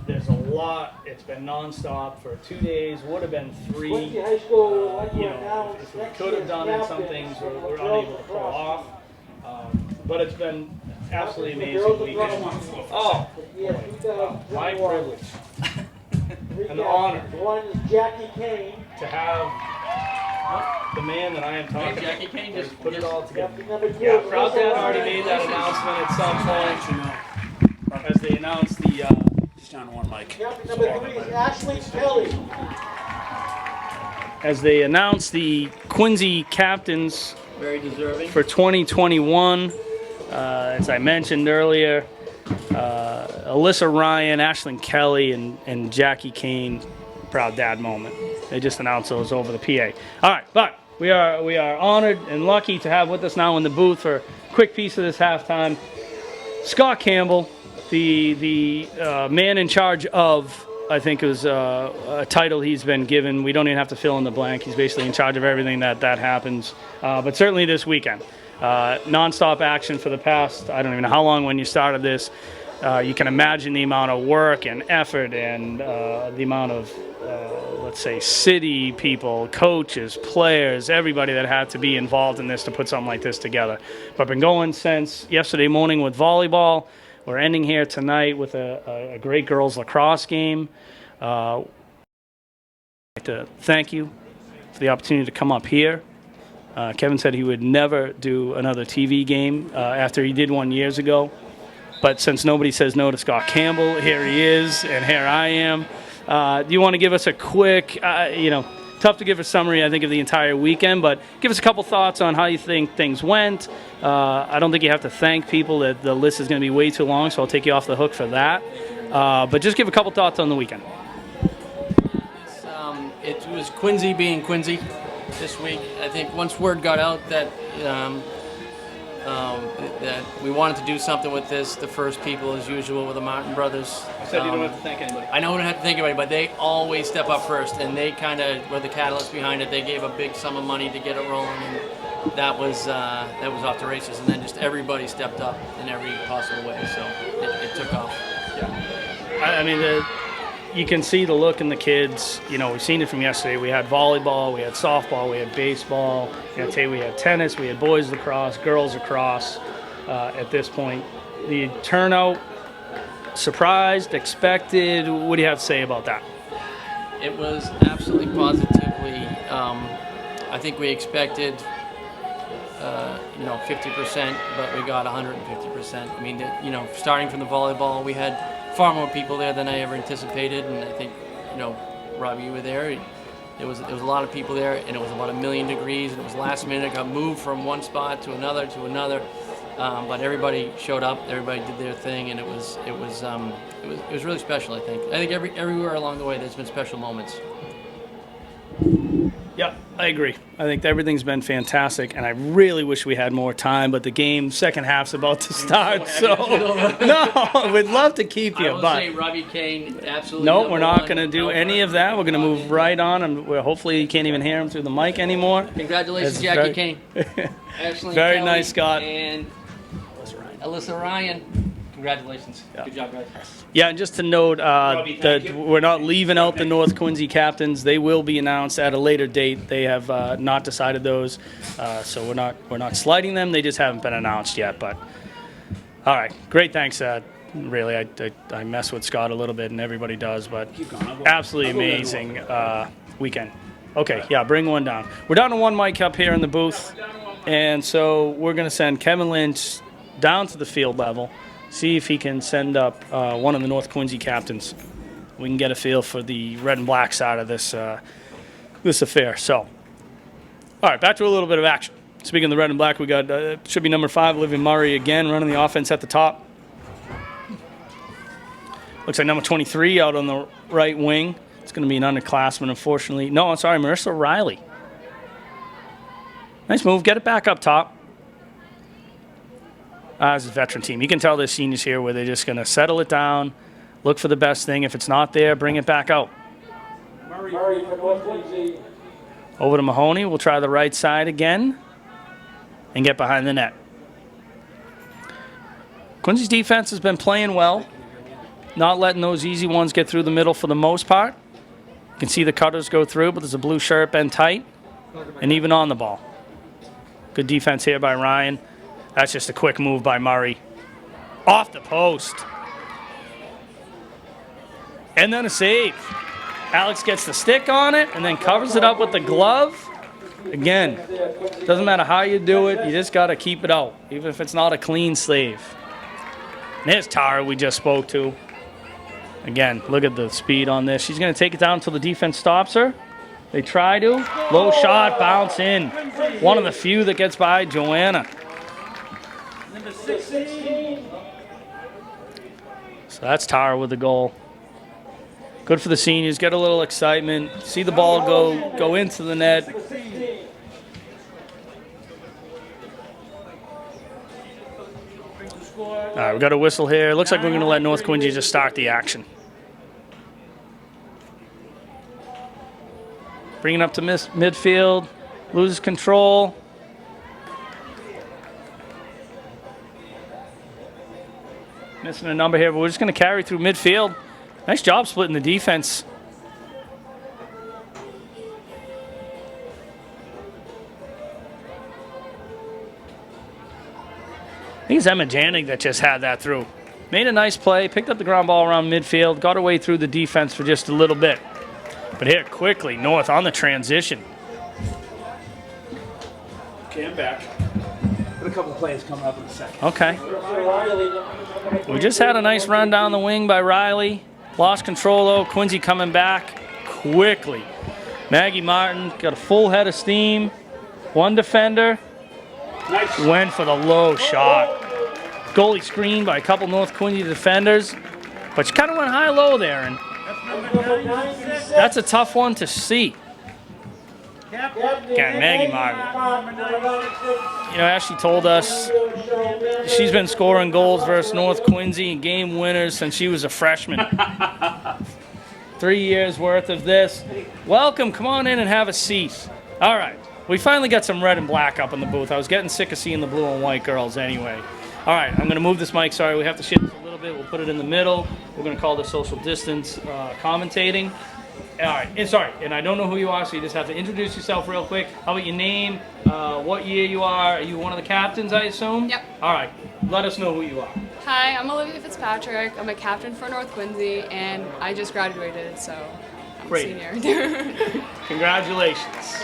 There's a lot. It's been nonstop for 2 days. Would have been 3. Quincy High School, You know, if we could have done it, some things we're unable to pull off. But it's been absolutely amazing weekend. Oh, my privilege and the honor One is Jackie Kane. to have the man that I am talking about. Jackie Kane just put it all together. Captain number 2. Yeah, Proud Dad already made that announcement at some point as they announced the. Just down one mic. Captain number 3 is Ashley Kelly. As they announced the Quincy captains for 2021. As I mentioned earlier, Alyssa Ryan, Ashlyn Kelly, and Jackie Kane, proud dad moment. They just announced those over the PA. All right, but we are honored and lucky to have with us now in the booth for a quick piece of this halftime, Scott Campbell, the man in charge of, I think it was a title he's been given. We don't even have to fill in the blank. He's basically in charge of everything that happens. But certainly this weekend, non-stop action for the past, I don't even know how long when you started this. You can imagine the amount of work and effort and the amount of, let's say, city people, coaches, players, everybody that had to be involved in this to put something like this together. But been going since yesterday morning with volleyball. We're ending here tonight with a great girls lacrosse game. I'd like to thank you for the opportunity to come up here. Kevin said he would never do another TV game after he did one years ago. But since nobody says no to Scott Campbell, here he is, and here I am. Do you want to give us a quick, tough to give a summary, I think, of the entire weekend, but give us a couple thoughts on how you think things went. I don't think you have to thank people. That the list is going to be way too long, so I'll take you off the hook for that. But just give a couple thoughts on the weekend. It was Quincy being Quincy this week. I think once word got out that that we wanted to do something with this, the first people, as usual, were the Martin brothers. You said you don't have to thank anybody. I know we don't have to thank anybody, but they always step up first, and they kind of were the catalyst behind it. They gave a big sum of money to get it rolling, and that was off the races. And then just everybody stepped up in every possible way, so it took off. Yeah. I mean, you can see the look in the kids. You know, we've seen it from yesterday. We had volleyball, we had softball, we had baseball. We had tennis, we had boys lacrosse, girls lacrosse. At this point, the turnout, surprised, expected. What do you have to say about that? It was absolutely positively. I think we expected, 50%, but we got 150%. I mean, starting from the volleyball, we had far more people there than I ever anticipated, and I think, Robbie, you were there. There was a lot of people there, and it was about 1,000,000 degrees, and it was last minute. It got moved from one spot to another. But everybody showed up. Everybody did their thing, and it was really special. I think everywhere along the way, there's been special moments. Yeah, I agree. I think everything's been fantastic, and I really wish we had more time, but the game, second half's about to start, so no, we'd love to keep you, I will but say Robbie Kane, absolutely. no, number we're not one. going to do any of that. We're going to move right on, and hopefully you can't even hear him through the mic anymore. Congratulations, It's Jackie very- Kane. Ashley Very Kelly, nice, Scott. And Alyssa Ryan. Congratulations. Good job, guys. Yeah, and just to note thank that you. we're not leaving out the North Quincy captains. They will be announced at a later date. They have not decided those, so we're not sliding them. They just haven't been announced yet. But all right, great. Thanks. Really, I mess with Scott a little bit, and everybody does. But absolutely amazing weekend. Okay, yeah, bring one down. We're down to one mic up here in the booth, and so we're going to send Kevin Lynch down to the field level. See if he can send up one of the North Quincy captains. We can get a feel for the red and black side of this this affair. So, all right, back to a little bit of action. Speaking of the red and black, we got should be number 5, Olivia Murray again running the offense at the top. Looks like number 23 out on the right wing. It's going to be an underclassman, unfortunately. No, I'm sorry, Marissa Riley. Nice move. Get it back up top. As a veteran team, you can tell there's seniors here where they're just going to settle it down, look for the best thing. If it's not there, bring it back out. Murray for North Quincy. Over to Mahoney. We'll try the right side again and get behind the net. Quincy's defense has been playing well, not letting those easy ones get through the middle for the most part. You can see the cutters go through, but there's a blue shirt bend tight and even on the ball. Good defense here by Ryan. That's just a quick move by Murray. Off the post. And then a save. Alex gets the stick on it and then covers it up with the glove. Again, doesn't matter how you do it, you just got to keep it out, even if it's not a clean save. And there's Tara we just spoke to. Again, look at the speed on this. She's going to take it down until the defense stops her. They try to. Low shot, bounce in. One of the few that gets by Joanna. So that's Tara with the goal. Good for the seniors. Get a little excitement. See the ball go into the net. All right, we got a whistle here. Looks like we're going to let North Quincy just start the action. Bringing up to midfield. Loses control. Missing a number here, but we're just going to carry through midfield. Nice job splitting the defense. I think it's Emma Janig that just had that through. Made a nice play, picked up the ground ball around midfield, got away through the defense for just a little bit. But here, quickly, North on the transition. Okay, I'm back. Got a couple of plays coming up in a second. Okay. We just had a nice run down the wing by Riley. Lost control, though. Quincy coming back quickly. Maggie Martin got a full head of steam. One defender. Nice. Went for the low shot. Goalie screened by a couple North Quincy defenders. But she kind of went high-low there, and that's a tough one to see. Again, Maggie Martin. You know, Ashley told us she's been scoring goals versus North Quincy and game winners since she was a freshman. 3 years worth of this. Welcome, come on in and have a seat. All right, we finally got some red and black up in the booth. I was getting sick of seeing the blue and white girls anyway. All right, I'm going to move this mic. Sorry, we have to shift this a little bit. We'll put it in the middle. We're going to call this social distance commentating. All right, and sorry, and I don't know who you are, so you just have to introduce yourself real quick. How about your name, what year you are? Are you one of the captains, I assume? Yep. All right, let us know who you are. Hi, I'm Olivia Fitzpatrick. I'm a captain for North Quincy, and I just graduated, so I'm Great. a senior. Congratulations.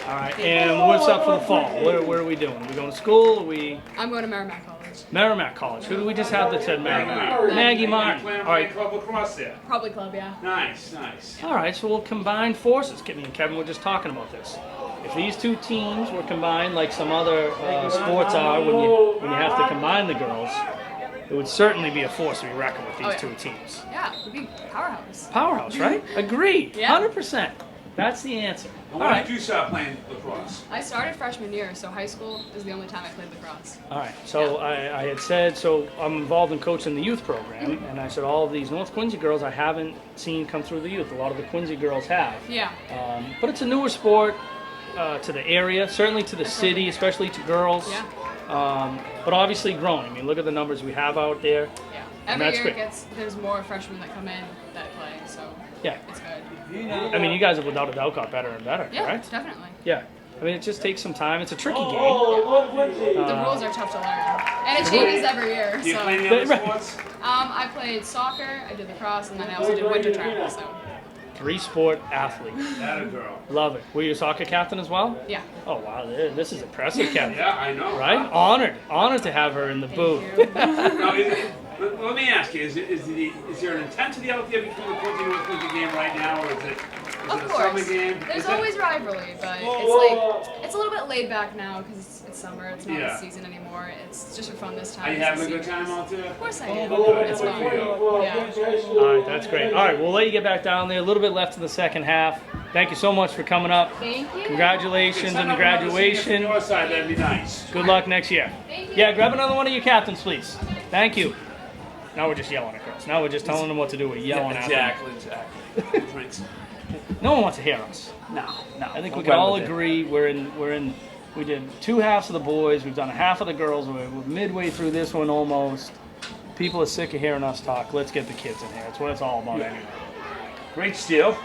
All right, and what's up for the fall? What are we doing? Are we going to school? Are we I'm going to Merrimack College. Merrimack College? Who do we just have that said Merrimack? Maggie Martin. All right. Club across there. Probably club, yeah. Nice, nice. All right, so we'll combine forces. Me and Kevin were just talking about this. If these two teams were combined like some other sports are, when you have to combine the girls, it would certainly be a force to be reckoned with these two teams. Yeah, it would be powerhouse. Powerhouse, right? Agreed. Yeah. 100%. That's the answer. And when did you start playing lacrosse? I started freshman year, so high school is the only time I played lacrosse. All right. So I had said, so I'm involved in coaching the youth program, and I said all of these North Quincy girls I haven't seen come through the youth. A lot of the Quincy girls have. Yeah. But it's a newer sport to the area, certainly to the city, especially to girls. Yeah. But obviously growing. I mean, look at the numbers we have out there. Yeah. And Every that's year great. there's more freshmen that come in that play, so Yeah. it's good. I mean, you guys have without a doubt got better and better, Yeah, correct? definitely. Yeah. I mean, it just takes some time. It's a tricky game. The rules are tough to learn, and it changes every year. Do you So, play any other sports? I played soccer, I did lacrosse, and then I also did winter track. So, Three-sport athlete. That a girl. Love it. Were you a soccer captain as well? yeah. Oh, wow. This is impressive, Captain. Yeah, I know. Right? Honored to have her in the booth. Now, let me ask you: is there an intensity out there between the Quincy and North Quincy game right now, or is it Of a course. summer game? There's Is it? always rivalry, but it's a little bit laid back now because it's summer. It's not Yeah. the season anymore. It's just for fun this time. Are you It's having a the good seniors. time out there? Of course I am. Good. It's Good fun. for you. Yeah. All right, that's great. All right, we'll let you get back down there. A little bit left in the second half. Thank you so much for coming up. Thank you. Congratulations on the graduation. From your side, that'd be nice. Good luck next year. Thank you. Yeah, grab another one of your captains, please. Thank you. Now we're just yelling at girls. Now we're just telling them what to do. We're yelling at them. Exactly. Drinks. No one wants to hear us. No. I think we I'm can all with it. agree we did two halves of the boys, we've done a half of the girls, we're midway through this one almost. People are sick of hearing us talk. Let's get the kids in here. That's what it's all about anyway. Great steal.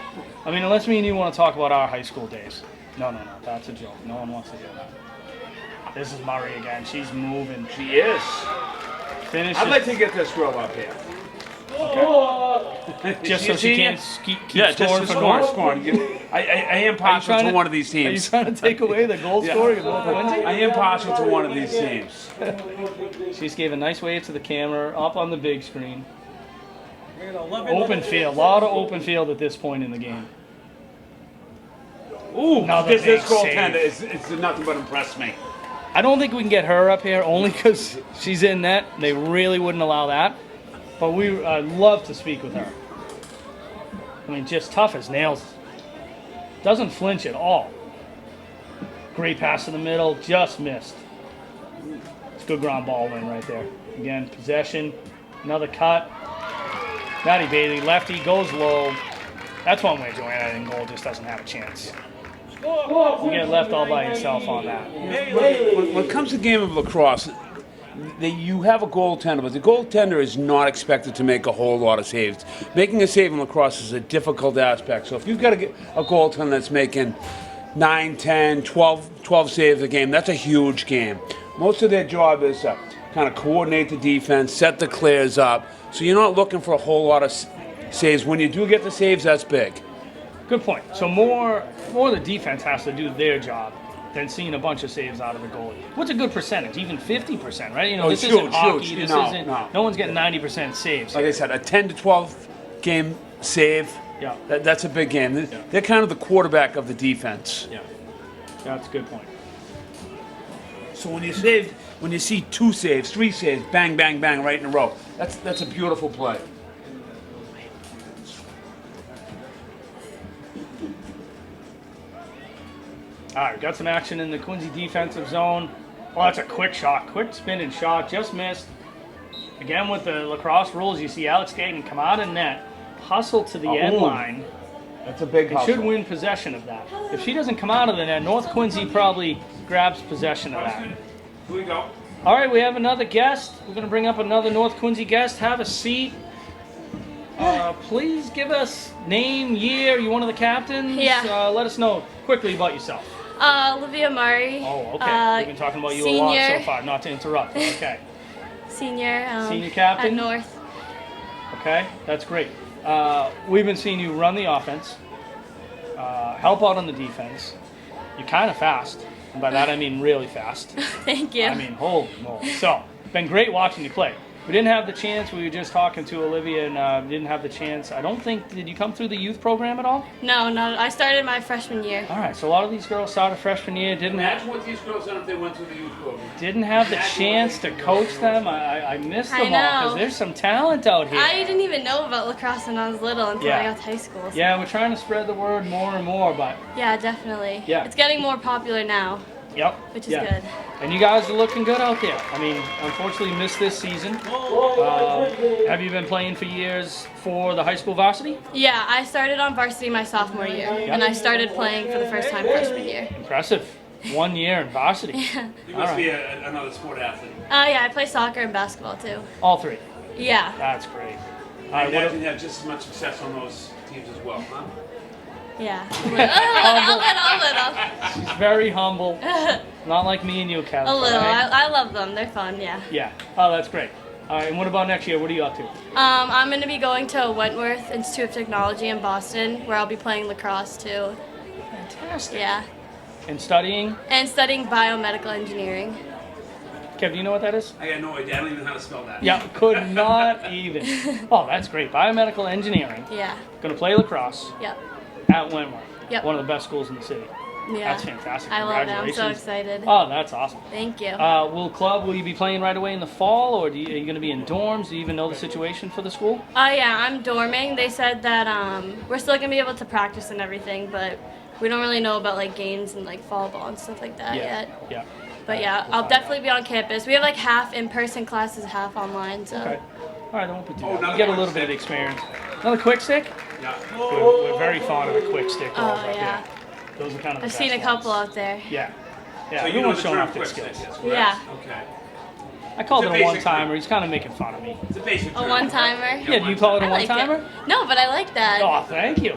I mean, unless me and you want to talk about our high school days. No, that's a joke. No one wants to hear that. This is Murray again. She's moving. She is. Finishes. I'd like to get this girl up here. Just so she can't keep Yeah, scoring just for scoring, North. scoring. I am partial to one of these Are you teams. trying to take away the goal scoring of North Quincy? I am partial to one of these teams. She just gave a nice wave to the camera, up on the big screen. Open field, a lot of open field at this point in the game. Ooh, Another this big goaltender is nothing but impressed me. I don't think we can get her up here only because she's in net. They really wouldn't allow that. But I'd love to speak with her. I mean, just tough as nails. Doesn't flinch at all. Great pass in the middle, just missed. It's a good ground ball win right there. Again, possession, another cut. Maddie Bailey, lefty, goes low. That's one way Joanna in goal just doesn't have a chance. You get left all by yourself on that. When it comes to the game of lacrosse, you have a goaltender, but the goaltender is not expected to make a whole lot of saves. Making a save in lacrosse is a difficult aspect. So if you've got a goaltender that's making 9, 10, 12 saves a game, that's a huge game. Most of their job is to kind of coordinate the defense, set the clears up. So you're not looking for a whole lot of saves. When you do get the saves, that's big. Good point. So more the defense has to do their job than seeing a bunch of saves out of the goalie. What's a good percentage? Even 50%, right? You know, Oh, this it's isn't huge, hockey. huge. This No, isn't. no. No one's getting 90% saves. Like I said, a 10 to 12 game save, Yeah. that's a big game. They're kind of the quarterback of the defense. Yeah, that's a good point. So when you see 2 saves, 3 saves, bang, bang, bang, right in a row, that's a beautiful play. All right, got some action in the Quincy defensive zone. Oh, that's a quick shot, quick spinning shot, just missed. Again, with the lacrosse rules, you see Alex Gayton come out of net, hustle to the end line. That's a big They hustle. should win possession of that. If she doesn't come out of the net, North Quincy probably grabs possession of that. Here we go. All right, we have another guest. We're going to bring up another North Quincy guest. Have a seat. Please give us name, year. You one of the captains? Yeah. Let us know quickly about yourself. Olivia Murray. Oh, okay. We've been talking about you a lot so senior. far. Not to interrupt. Okay. Senior. Senior captain? At North. Okay, that's great. We've been seeing you run the offense, help out on the defense. You're kind of fast. And by that I mean really fast. Thank you. I mean, holy moly. So, been great watching you play. We didn't have the chance. We were just talking to Olivia and didn't have the chance. I don't think, did you come through the youth program at all? No, I started my freshman year. All right, so a lot of these girls started freshman year, Imagine what these girls done if they went to the youth program. didn't have the chance to coach them. I missed I them all because know. there's some talent out here. I didn't even know about lacrosse when I was little until Yeah. I got to high school. So. Yeah, we're trying to spread the word more and more, but Yeah, definitely. Yeah. It's getting more popular now, yep. which is yeah. good. And you guys are looking good out there. I mean, unfortunately missed this season. Have you been playing for years for the high school varsity? Yeah, I started on varsity my sophomore year, and I started playing for the first time freshman year. Impressive. 1 year in varsity. You must be another sport athlete. Yeah, I play soccer and basketball too. All three. Yeah. That's great. I imagine you have just as much success on those teams as well, huh? Yeah. A little. She's very humble. Not like me and you, Kevin. A little. Right? I love them. They're fun, yeah. Yeah. Oh, that's great. All right, and what about next year? What are you up to? I'm going to be going to Wentworth Institute of Technology in Boston, where I'll be playing lacrosse too. Fantastic. Yeah. And studying? And studying biomedical engineering. Kev, do you know what that is? I got no idea. I don't even know how to spell that. Yeah, could not even. Oh, that's great. Biomedical engineering. Yeah. Going to play lacrosse Yep. at Wentworth. Yep. One of the best schools in the city. Yeah. That's fantastic. I love it. I'm so Congratulations. excited. Oh, that's awesome. Thank you. Will you be playing right away in the fall, or are you going to be in dorms? Do you even know the situation for the school? Yeah, I'm dorming. They said that we're still going to be able to practice and everything, but we don't really know about like games and like fall ball and stuff like that yet. Yeah. But yeah, I'll definitely be on campus. We have like half in-person classes, half online. So. Okay. All right, then won't be too Oh, bad. You get a little bit of experience. Another quick stick? Yeah. We're very fond of the quick stick balls Oh right yeah. there. Those are kind of the I've seen a best couple ones. out there. Yeah. Yeah, So you know everyone's the showing term off their quick stick, skills. yes, correct? Yeah. Okay. I called it It's a a basic one-timer. He's kind of making fun of me. It's a basic A term. one-timer? Yeah, do you call it a I like one-timer? it. No, but I like that. Oh, thank you.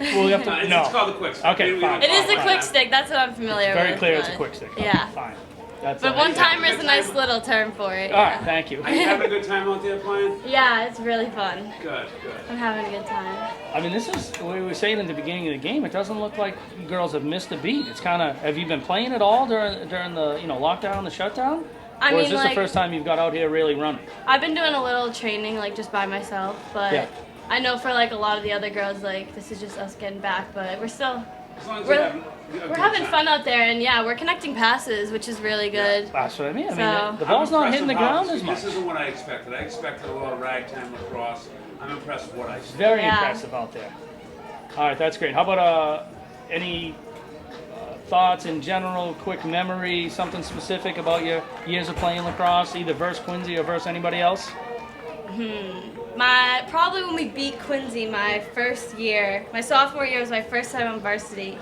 Well, we have to, It's no. called the quick stick. Okay, We fine. It is a fine. quick stick. That's what I'm familiar Very with. clear it's a but- quick stick. Okay, Yeah. fine. That's But one-timer is a nice little term for it. All right, thank you. Are you having a good time out there playing? Yeah, it's really fun. Good, good. I'm having a good time. I mean, this is what we were saying in the beginning of the game. It doesn't look like you girls have missed a beat. It's kind of. Have you been playing at all during the lockdown, the shutdown? I or mean, is this like, the first time you've got out here really running? I've been doing a little training, like, just by myself, but Yeah. I know for, like, a lot of the other girls, like, this is just us getting back, but we're still, As long as We're- you're having a good we're having time. fun out there, and yeah, we're connecting passes, which is really good. That's what I mean. I So- mean, the I'm ball's not impressed hitting the with how- ground as see, much. This isn't what I expected. I expected a lot of ragtime lacrosse. I'm impressed with what I see. Very Yeah. impressive out there. All right, that's great. How about any thoughts in general, quick memory, something specific about your years of playing lacrosse, either versus Quincy or versus anybody else? Probably when we beat Quincy my first year, my sophomore year was my first time on varsity.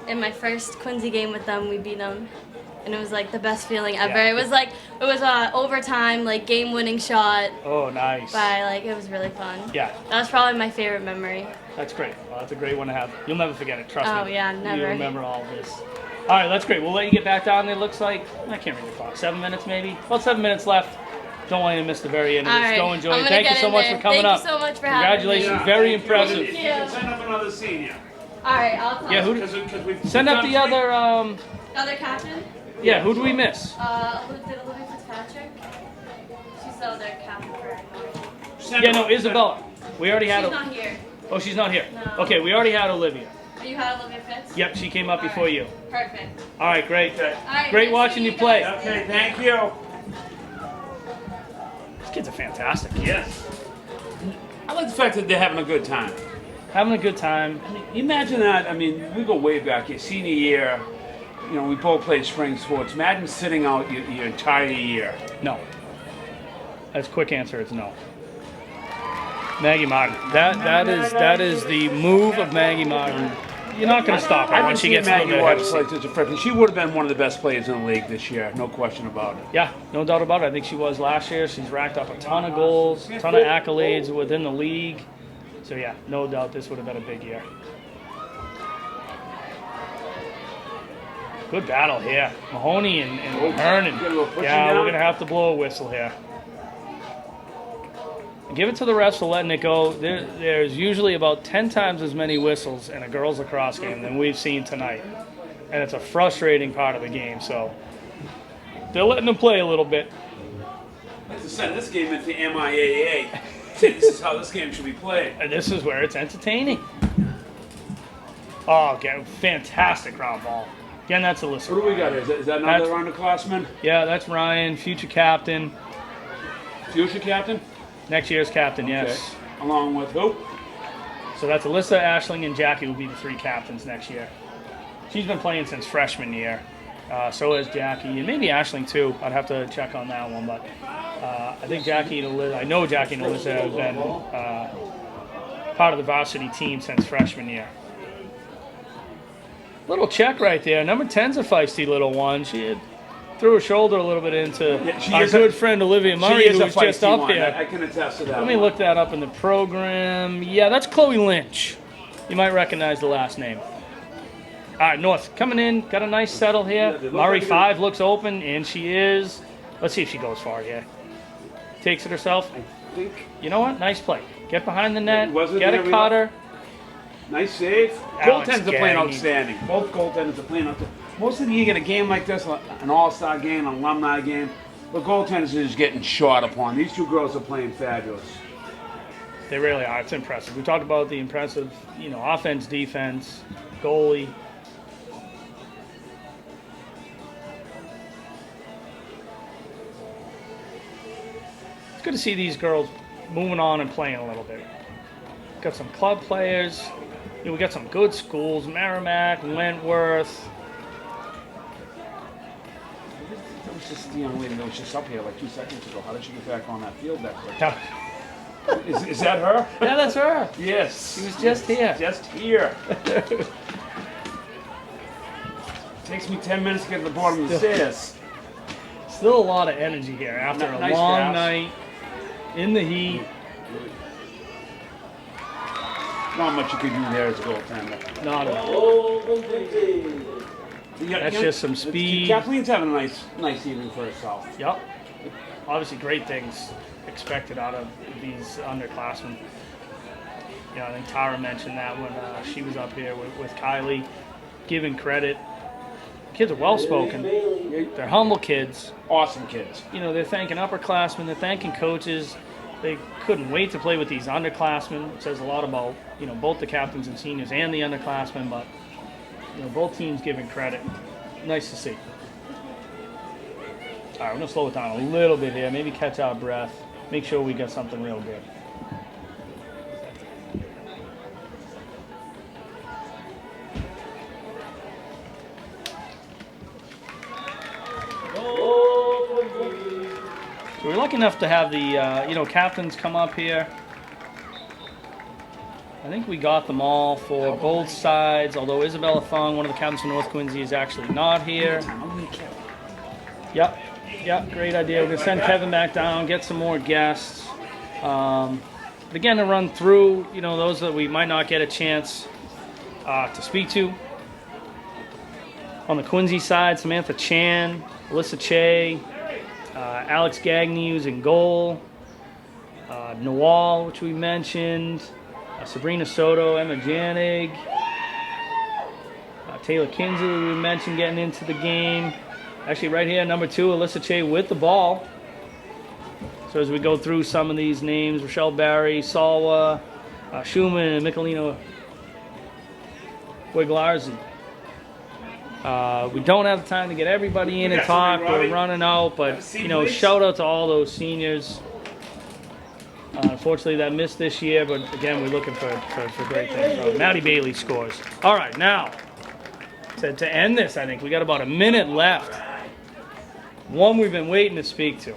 In my first Quincy game with them, we beat them, and it was like the best feeling ever. Yeah. It was overtime, like game-winning shot. Oh, nice. It was really fun. Yeah, That was probably my favorite memory. that's great. Well, that's a great one to have. You'll never forget it, trust me. Oh, yeah, never. You'll remember all of this. All right, that's great. We'll let you get back down there. Looks like, I can't read the clock, 7 minutes maybe? About 7 minutes left. Don't want you to miss the very end of All this. right, Go enjoy I'm it. gonna Thank you get so in much there. for coming Thank up. you so much for having me. Congratulations, very Thank you. impressive. You can send up another senior. All right, I'll tell Yeah, you. who? We've Send up done the three- other. Other captain? Yeah, who do we miss? Did Olivia Fitzpatrick? She's the other captain for Send Yeah, up- no, Isabella. We already had. She's not here. Oh, she's not here. No. Okay, we already had Olivia. You had Olivia Fitz? Yep, she came up All before right. you. Perfect. All right, great. All right, Great nice watching meeting you play. guys. Okay, thank you. These kids are fantastic. Yes. I like the fact that they're having a good time. Having a good time. You imagine that. I mean, we go way back. Your senior year, we both played spring sports. Imagine sitting out your entire year. No. That's quick answer. It's no. Maggie Martin. That is the move of Maggie Martin. You're not going to stop her once she gets a little bit ahead of steam. as a freshman. She would have been one of the best players in the league this year. No question about it. Yeah, no doubt about it. I think she was last year. She's racked up a ton of goals, a ton of accolades within the league. So yeah, no doubt this would have been a big year. Good battle here. Mahoney and Hernan. Get a little pushing Yeah, we're down. going to have to blow a whistle here. Give it to the refs for letting it go. There's usually about 10 times as many whistles in a girls lacrosse game than we've seen tonight. And it's a frustrating part of the game, so they're letting them play a little bit. To send this game into MIAA. Say this is how this game should be played. And this is where it's entertaining. Oh, okay, fantastic ground ball. Again, that's Alyssa. What do we got here? Is that another underclassman? Yeah, that's Ryan, future captain. Future captain? Next year's captain, Okay. yes. Along with who? So that's Alyssa, Ashling, and Jackie will be the 3 captains next year. She's been playing since freshman year. So has Jackie, and maybe Ashling too. I'd have to check on that one, but I think Jackie and Alyssa, I know Jackie and Alyssa have been part of the varsity team since freshman year. Little check right there. Number 10's a feisty little one. She threw her shoulder a little bit into our good friend Olivia Murray, who was just up here. I can attest to that. Let me look that up in the program. Yeah, that's Chloe Lynch. You might recognize the last name. All right, North coming in. Got a nice settle here. Murray 5 looks open, and she is. Let's see if she goes far here. Takes it herself. I think. You know what? Nice play. Get behind the net. Wasn't Get there a cutter. Nice save. Alex Goaltenders are playing Gagny. outstanding. Both goaltenders are playing outstanding. Most of the year, you get a game like this, an all-star game, an alumni game, the goaltenders are just getting shot upon. These 2 girls are playing fabulous. They really are. It's impressive. We talked about the impressive, offense, defense, goalie. It's good to see these girls moving on and playing a little bit. Got some club players. We got some good schools, Merrimack, Wentworth. That was just the young lady that was just up here like 2 seconds ago. How did she get back on that field that quick? Is that her? Yeah, that's her. Yes. She was just here. Just here. Takes me 10 minutes to get to the bottom of the stairs. Still a lot of energy here after a Nice long pass. night in the heat. Not much you could do there as a goaltender. Not at all. That's just some speed. Kathleen's having a nice evening for herself. Yep. Obviously, great things expected out of these underclassmen. I think Tara mentioned that when she was up here with Kylie, giving credit. Kids are well-spoken. They're humble kids. Awesome kids. They're thanking upperclassmen. They're thanking coaches. They couldn't wait to play with these underclassmen. It says a lot about, both the captains and seniors and the underclassmen, but, both teams giving credit. Nice to see. All right, we're going to slow it down a little bit here. Maybe catch our breath. Make sure we get something real good. So we're lucky enough to have the captains come up here. I think we got them all for both sides, although Isabella Fung, one of the captains from North Quincy, is actually not here. Yep, great idea. We're going to send Kevin back down, get some more guests. But again, to run through, those that we might not get a chance to speak to. On the Quincy side, Samantha Chan, Alyssa Che, Alex Gagny, who's in goal, Nawal, which we mentioned, Sabrina Soto, Emma Janig, Taylor Kinsley, we mentioned getting into the game. Actually, right here, number 2, Alyssa Che with the ball. So as we go through some of these names, Rochelle Barry, Salwa, Schumann, and Michelina Guiglarzi. We don't have the time to get everybody in and talk. We're running out, but shout out to all those seniors. Unfortunately, that missed this year, but again, we're looking for great things. Maddie Bailey scores. All right, now to end this, I think we got about a minute left. One we've been waiting to speak to.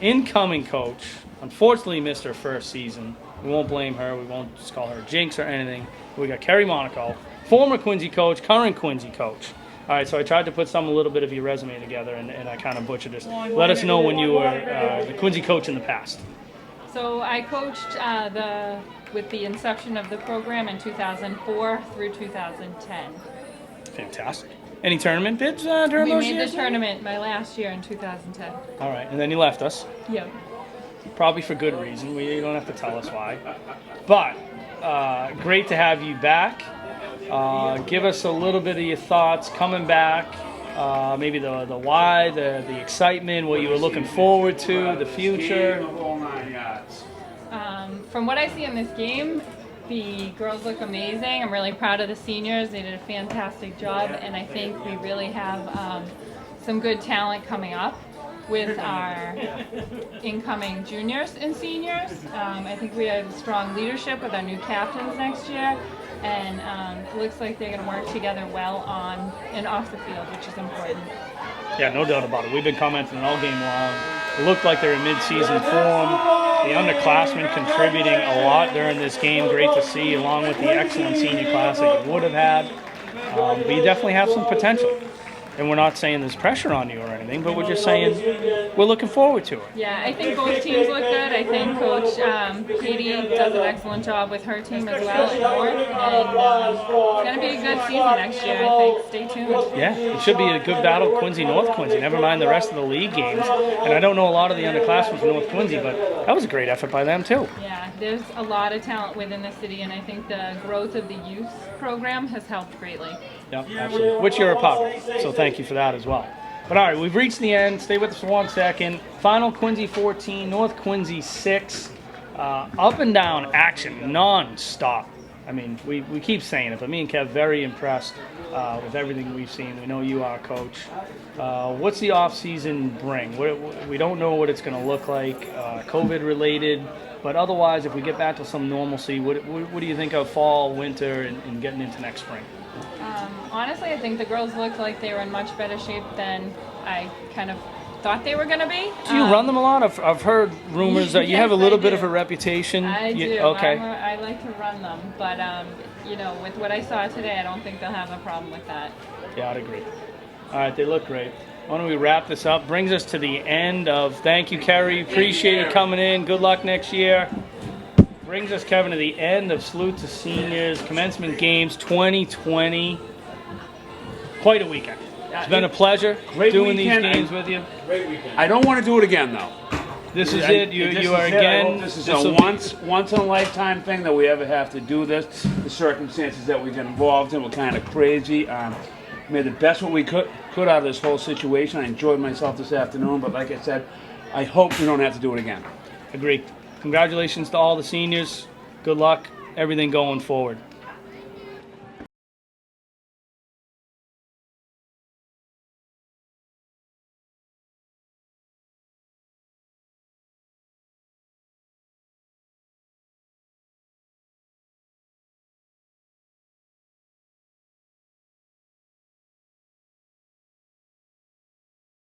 Incoming coach, unfortunately missed her first season. We won't blame her. We won't just call her a jinx or anything. We got Kerry Monaco, former Quincy coach, current Quincy coach. All right, so I tried to put a little bit of your resume together, and I kind of butchered this. Let us know when you were the Quincy coach in the past. So I coached with the inception of the program in 2004 through 2010. Fantastic. Any tournament bids during We those made years? the tournament my last year in 2010. All right, and then you left us. Yep. Probably for good reason. You don't have to tell us why. But great to have you back. Give us a little bit of your thoughts coming back. maybe the why, the excitement, what you were looking forward to, the future. From what I see in this game, the girls look amazing. I'm really proud of the seniors. They did a fantastic job, and I think we really have some good talent coming up with our incoming juniors and seniors. I think we have strong leadership with our new captains next year, and it looks like they're going to work together well on and off the field, which is important. Yeah, no doubt about it. We've been commenting all game long. It looked like they're in mid-season form. The underclassmen contributing a lot during this game. Great to see, along with the excellent senior class that you would have had. But you definitely have some potential. And we're not saying there's pressure on you or anything, but we're just saying we're looking forward to it. Yeah, I think both teams look good. I think Coach Katie does an excellent job with her team as well at North. And it's going to be a good season next year, I think. Stay tuned. Yeah, it should be a good battle, Quincy-North Quincy. Never mind the rest of the league games. And I don't know a lot of the underclassmen from North Quincy, but that was a great effort by them too. Yeah, there's a lot of talent within the city, and I think the growth of the youth program has helped greatly. Yep, absolutely. Which you're a part of, so thank you for that as well. But all right, we've reached the end. Stay with us for 1 second. Final Quincy 14, North Quincy 6. Up and down action, non-stop. I mean, we keep saying it, but me and Kev very impressed with everything we've seen. We know you are, Coach. What's the off-season bring? We don't know what it's going to look like, COVID-related. But otherwise, if we get back to some normalcy, what do you think of fall, winter, and getting into next spring? Honestly, I think the girls looked like they were in much better shape than I kind of thought they were going to be. Do you run them a lot? I've heard rumors that you have a little bit of a reputation. I do. Okay. I like to run them, but you know, with what I saw today, I don't think they'll have a problem with that. Yeah, I'd agree. All right, they look great. Why don't we wrap this up? Brings us to the end of. Thank you, Kerry. Appreciate you coming in. Good luck next year. Brings us, Kevin, to the end of Salute to Seniors Commencement Games 2020. Quite a weekend. It's been a pleasure doing these games with you. Great weekend. I don't want to do it again, though. This is it. You are again. This is a once in a lifetime thing that we ever have to do this. The circumstances that we get involved in were kind of crazy. Made the best what we could out of this whole situation. I enjoyed myself this afternoon, but like I said, I hope we don't have to do it again. Agreed. Congratulations to all the seniors. Good luck. Everything going forward.